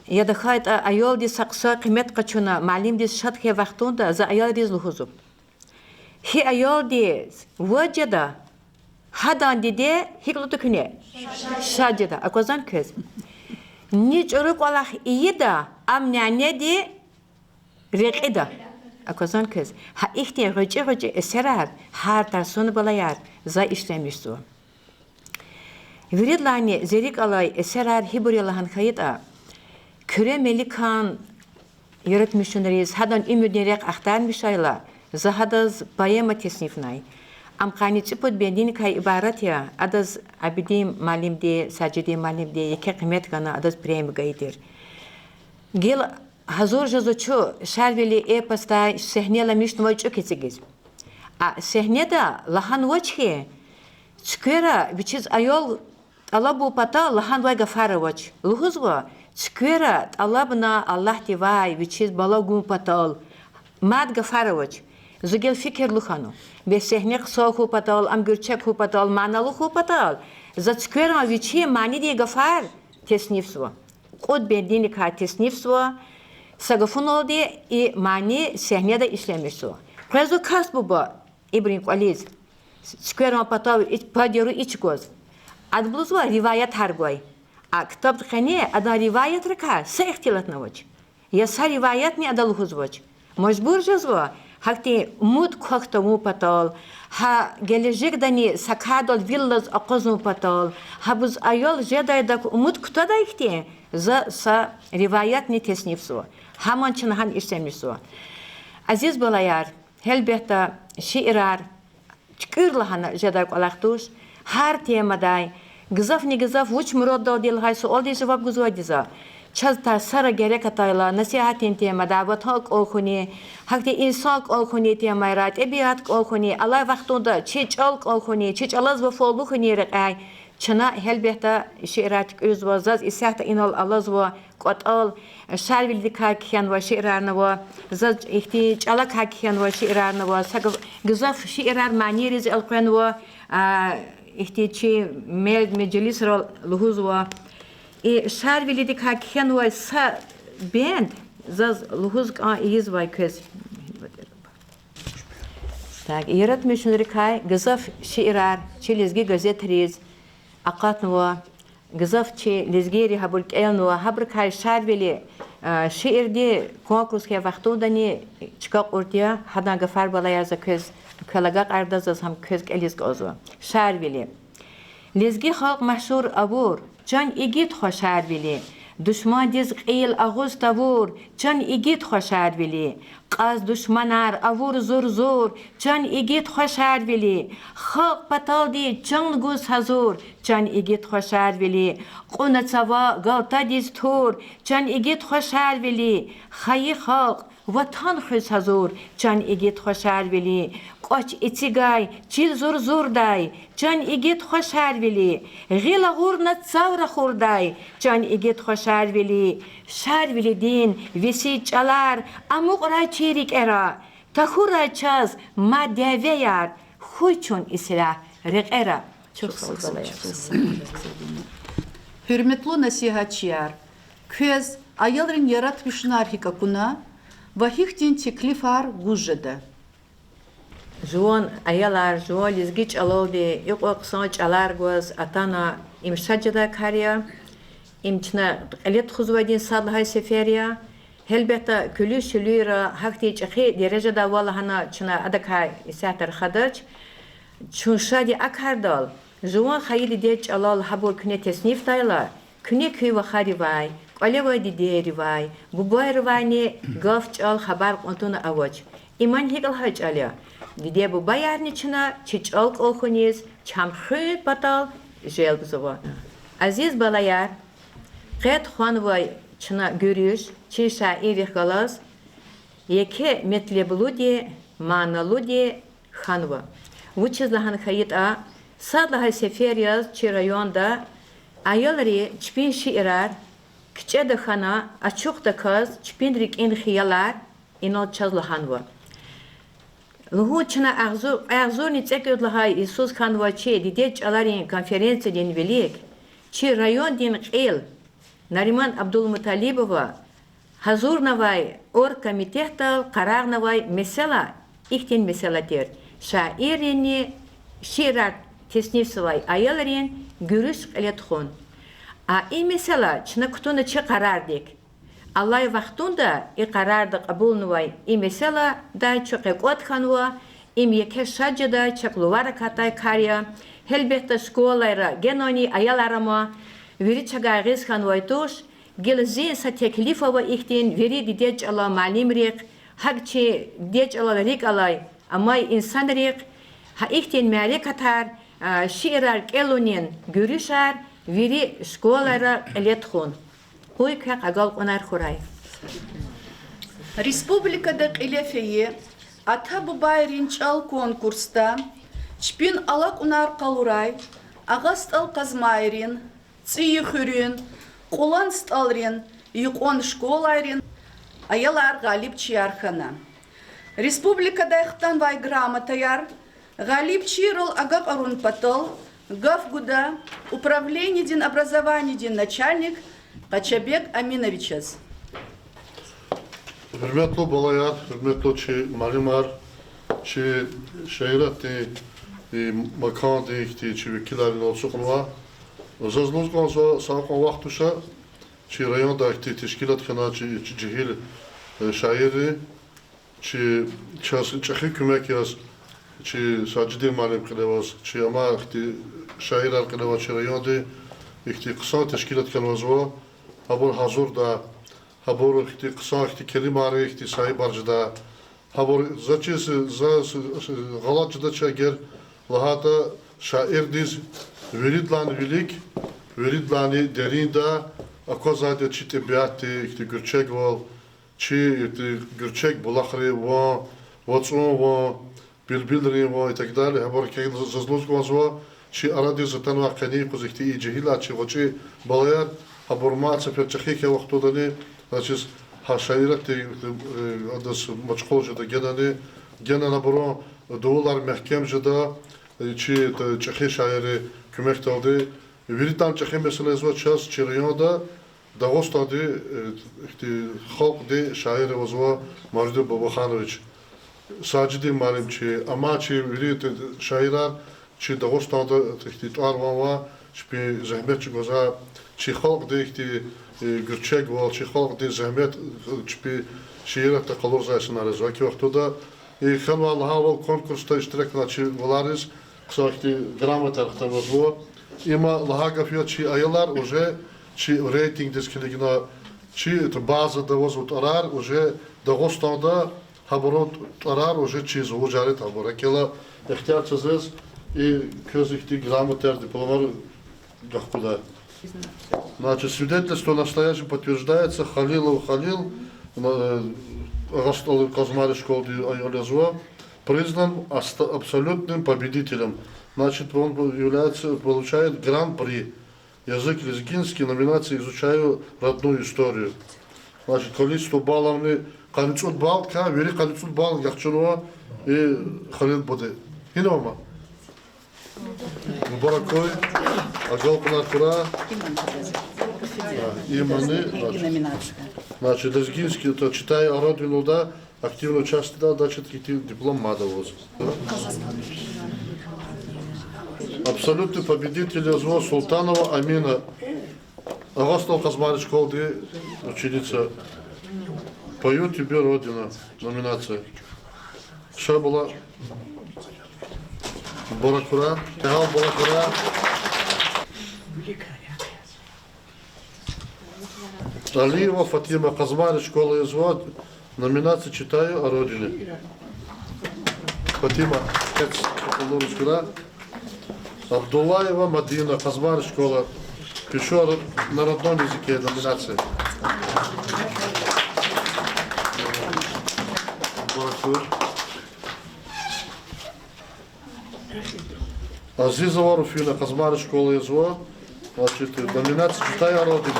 ya da hayt ayol di saksa kıymet kaçuna malim di şat he vaxtunda za ayol di zluhuzub. Hi ayol di vajada hadan di de hiklutu küne şajada akozan köz. Niç uruk Allah iyi da amnane di reqida akozan köz. Ha ihtiya rıcı eserar har tarsonu balayar za işlemiştu. Viridlani zerik alay eserar hiburiyallahan kayıta küre melikan yaratmışınlarız hadan imüderek aktarmış ayla zahadaz bayama tesnifnay amkani çıput bendini kay ibarat ya adaz abidim malimde sajide malimde yeke kıymet gana adaz premi gaydir gel hazır jazoçu şarveli epasta sehnela mişnuva çökesigiz sehnede lahan vaçhi çıkera biçiz ayol Алабу пата лахан вай гафарович. Лухузва чкера алабна Аллах дивай вичиз балагун патал. Мад гафарович. Зугел фикер лухану. Бесехнек соху патал, амгюрчек ху патал, маналу ху патал. За чкера вичи мани ди гафар теснивсва. Код бендини ка теснивсва. Сагафун олди и мани сехнеда işlemişsva. Prezу kas буба Ибрин Квализ. Чкера патал падеру içgoz. Adbluzva rivayet hargoy. Kitap tkani ada rivayet rika se ihtilat navoch. Ya sa rivayet mi ada luhuzvoch. Mecbur jazva. Hakti mut kokta mu patal. Ha gelecek dani sakadol villas aqoz patal. Ha buz ayol jedayda umut kutada ihti. Za sa rivayet ni tesnifsu. Haman çınhan işlemlisu. Aziz balayar, elbette şiirar tükürlahana jeday qalaqtuş. Her temaday gızaf ne gızaf uç murad dil haysu oldi cevap guzvadiza çazta sara gerek atayla nasihatin temada vatak olkhuni hakte insak olkhuni temayrat ebiyat olkhuni Allah vaxtunda çiç alk olkhuni çiç alaz ve folbukhuni raqay çana helbeta şiirat özvazaz isahta inal alaz ve qatal şarvildik hakiyan ve şiirarna ve zaz ihtiyaç alak hakiyan ve şiirarna ve gızaf şiirar maniriz alqan ve ihtiyaçı meclis luhuzwa şarvilidik hakiyan ve sa bend zaz luhuz izvay köz tak yaratmışındır kay gızaf şiirar çilizgi gazeteriz aqatnwa gızaf çi lizgeri habulk elnwa habr kay şarvili şiirdi konkurs ke vaxtundani çıkaq ortaya hadan gafar balaya köz kalagaq ardazaz ham köz eliz gozwa şarvili lizgi xalq mahşur abur can igit xoşarvili düşman diz qil ağuz tavur can igit xoşarvili qaz düşmanar avur zor can igit xoşarvili xalq pataldi can guz hazur can igit xoşarvili qona tsava galta diz tur can igit xoşarvili xayi xalq Vatan xöz hazur, can igit xoşar veli. Qoç itigay, çil zor zorday, can igit xoşar veli. Gila gurna tsavra xurday, can igit xoşar veli. Şar veli din, vesi çalar, amuk ray çerik era. Tahura çaz, ma deveyar, huyçun isla, reqera. Çok sağ olun. Hürmetli nasihatçılar, köz ayılırın yaratmışını arhikakuna, vahihtin teklifar gujjada. Жуон аяlar, жуон лизгич алоди, юк оксан чалар гоз атана имшаджада кария, имчна элет хузвадин садлхай сеферия, helbette külü şülüra hakti çakhi derecede valahana çuna adakay isahtar khadarç çunşadi akardal juan khayli deç alal habur küne tesnif dayla küne köy ve khari vay qalewa di deri vay bu bayr vayni gafç al haber kontuna avaç iman hegel haç alya dide bu bayarni çuna çiç al kolkhuniz çamkhı batal jel buzova aziz balayar qet xan vay çına görüş çişa evih galas yeke metlebuludi manaludi xanva Vuçizlahan khayit a sadlaha seferiyaz çi rayonda ayalari çpin şiirar kiçe de xana açuq da kaz çpindrik in xiyalar inol çazlahanva Luhu çına ağzur nitsekudlaha İsus xanva çi dideç alarin konferensiya din velik çi rayon din qil Nariman Abdulmutalibova hazur navay or komitehtal karar navay mesela ihtin mesela der şairini şirat tesnifsavay ayalarin görüş eletxon a mesela çna kutuna çe karar dik Allah vaxtunda karar da qabul navay mesela da çöqot xanwa yeke şajda çaqluvar katay karya helbette şkolara genoni ayalarama Veri çagariz xanvaytuş gelzin sa teklifava ihtin veri dideç ala malimrik hakçi dideç ala rik alay amay insanrik ha ihtin malik atar şiirar kelunin görüşar veri şkolara eletxun Uyka agal onar xuray Respublikada qilefeyi ata bu bayrin çal konkursta çpin alak unar qaluray agast al qazmayrin Цихырин, Қолан сталрин, Юқон школайрин, аяlar Галип Чиархана. Республикада ихтан вай грамотаяр, Галип Чирл агак арун патал, Гавгуда, управление дин образования дин начальник, Качабек Аминовичес. Hürmetli balayar, hürmetli çi malimar, çi şehirati makan deyikti, çi vekilerin olsuqunva, Zazlozgan saaqon vaqtuşa çi rayonda akti teşkilat kana çi cihil şairi çi çaxi kümek yaz çi sacidi malim qilevaz çi ama akti şairar qilevaz çi rayonda akti qısa teşkilat kana vazva habur hazur da habur akti qısa akti kelimari akti sahib arjda habur zaçis galatçıda çager lahata şair diz Veridlan velik, veridlani derinda, akozade çi tebiyati, işte gürçek vol, çi gürçek bulakri va, vatsun va, bilbilri va, и так далее. Habor ki zazlozgaz va, çi aradi zaten vakani kuz işte icihila çi vaçi balayar, habor ma sefer çekike vaxtodani, значит ha şairat adas maçkolca genani, genan haboro dolar mahkemjada çi çekhe şairi Kümek aldı. Veritan çekim meselesi var çaz çiriyada Dağost adı işte halk de şair vazva Majid Babakanoviç. Sacidi malimçi ama çi veri şairler çi Dağost adı işte arvava çi zahmet goza çi halk de işte gürçek var çi halk de zahmet çi şiirat qalur zaysın arzu ki vaxtoda xan Allah'a ol konkursta iştirak naçı valariz Кстати, грамота хтамазло. Има лагафио чи аяlar уже чи рейтинг дискилигна чи это база да возвут арар уже Дагостанда хабарот арар уже чи зужарит хабара кела ихтияр чазес и közихти грамотер дипломар дахкуда. Значит, свидетельство настоящее подтверждается Халилов Халил Агастал Казмари школы Айолезва признан абсолютным победителем. Значит, он получает гран-при. Язык лезгинский, номинации «Изучаю родную историю». Значит, количество баллов, количество баллов, вери количество баллов, Яхчунова и Халил Буды. Инома. Мубаракой, Аджал Кунакура, иманы, значит, лезгинский, это читая родину, да, активно участвует, да, значит, диплом Мадовоз. Абсолютный победитель Язва Султанова Амина. Агастал Казмари школы ученица. Пою тебе, Родина. Номинация. Ша была Баракура. Тегал Баракура. Алиева Фатима Казмари школа Язва. Номинация читаю о Родине. Фатима. Абдуллаева Мадина, Казмари школа. Пишу на родном языке, номинация. Азизова Руфина, Казмари школа Язва. Значит, номинация «Читай о родине».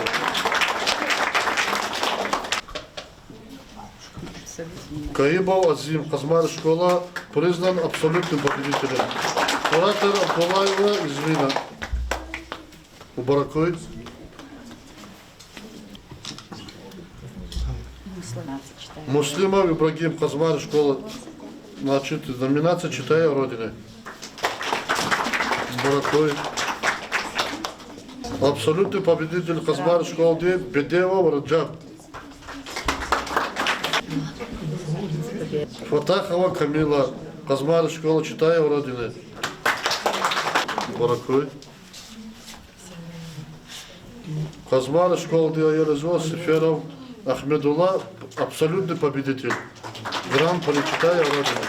Каибов Азим, Казмари школа, признан абсолютным победителем. Куратор Абдуллаева из Вина. Мубаракой. Муслимов Ибрагим, Казмари школа. Значит, номинация «Читай о родине». Мубаракой. Абсолютный победитель Казмари школы Бедева Раджаб. Фатахова Камила, Казмари школа «Читай о родине». Баракой. Казмари школа Диаерезо Сеферов Ахмедулла, абсолютный победитель. Гран-при «Читай о родине».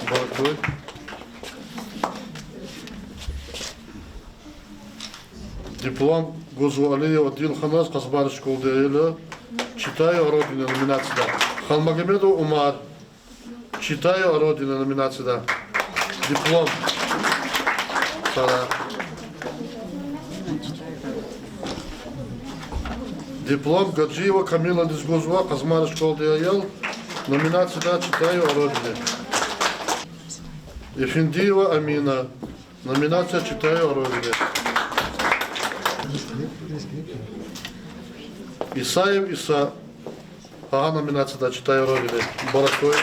Баракой. Диплом Гузуалиева Дилханас, Казмари школа Диаерезо «Читай о родине», номинация. Халмагомедов Умар, «Читай о родине», номинация. Диплом. Диплом Гаджиева Камила Дизгузова, Казмари школа Диаел, номинация «Да, читаю о родине». Эфендиева Амина, номинация «Читаю о родине». Исаев Иса, номинация «Да, читаю о родине». Баракой.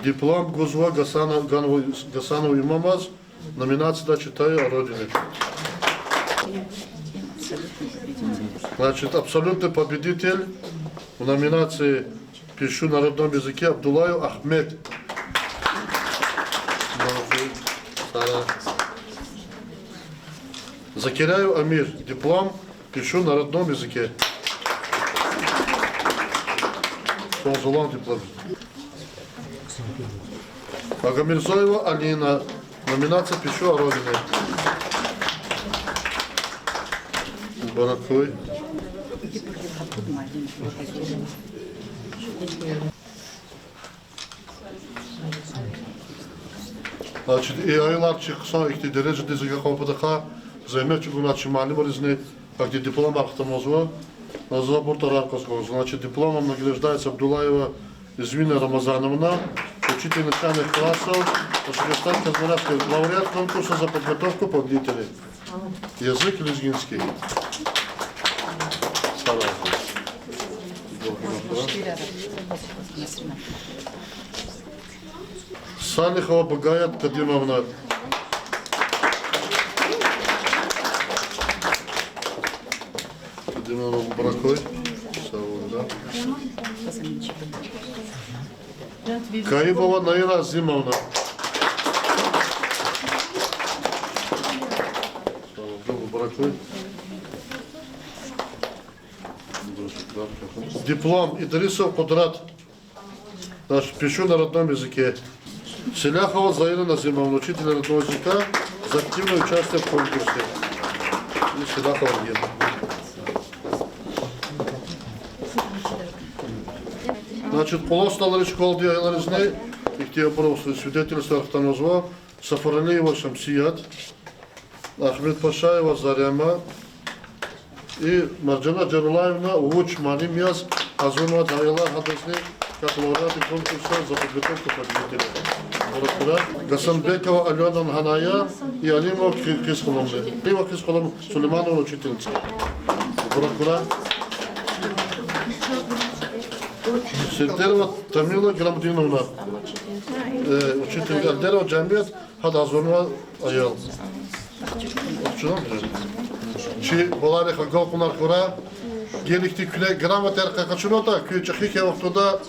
Диплом Гузва Гасанов Имамаз, номинация «Да, читаю о родине». Значит, абсолютный победитель в номинации «Пишу на родном языке» Абдуллаев Ахмед. Закиряев Амир, диплом «Пишу на родном языке». Солзулан диплом. Агамирзоева Алина, номинация «Пишу о родине». Баракой. Значит, и aylar çıksa iktidere dizige kapıda zemet çünkü malum разные, где диплом ахтамозва, на забор Тарарковского. Значит, дипломом награждается Абдуллаева Извина Рамазановна, учитель начальных классов, Башкортостан Казмаровской, лауреат конкурса за подготовку победителей. Язык лезгинский. Салихова Багаят Кадимовна. Кадимовна Баракой. Каибова Наира Азимовна. Баракой. Диплом Идрисов Кудрат. Наш пишу на родном языке. Селяхова Заира Назимовна, учитель родного языка, за активное участие в конкурсе. И Селяхова Гена. Значит, полосталары школ делали знай, их те просто свидетельство Ахтанозва, Сафаралиева Шамсият, Ахмед Пашаева Заряма и Марджана Джарулаевна Уч Манимяз Азунова Джайла Хадасни, как лауреаты конкурса за подготовку победителя. Гасанбекова Алена Ханая и Алимова Кисколомны. Алима Кисколом Сулейманова учительница. Прокурор. Сидерова Тамила Грамдиновна. Учитель Альдерова Джамбет Хадазунова Аял. Чи болари хагал кунар кура геликти күле грамотер какачунота күчахи ке вақтуда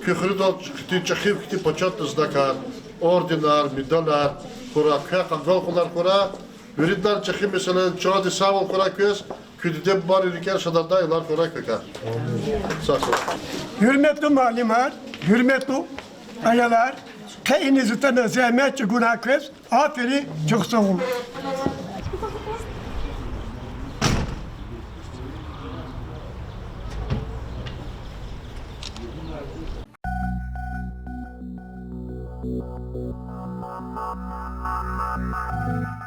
күхридо кти чахи кти почат здакар ординар медалар кура хагал кунар кура вириддар чахи mesela çadı sağol kura köz küdüde bari riker şadarda yıllar kura köka. Sağ ol. Hürmetli malimler, hürmetli ayalar, kayınızı tanı zahmetçi günah köz, aferi çok sağ olun. Thank you.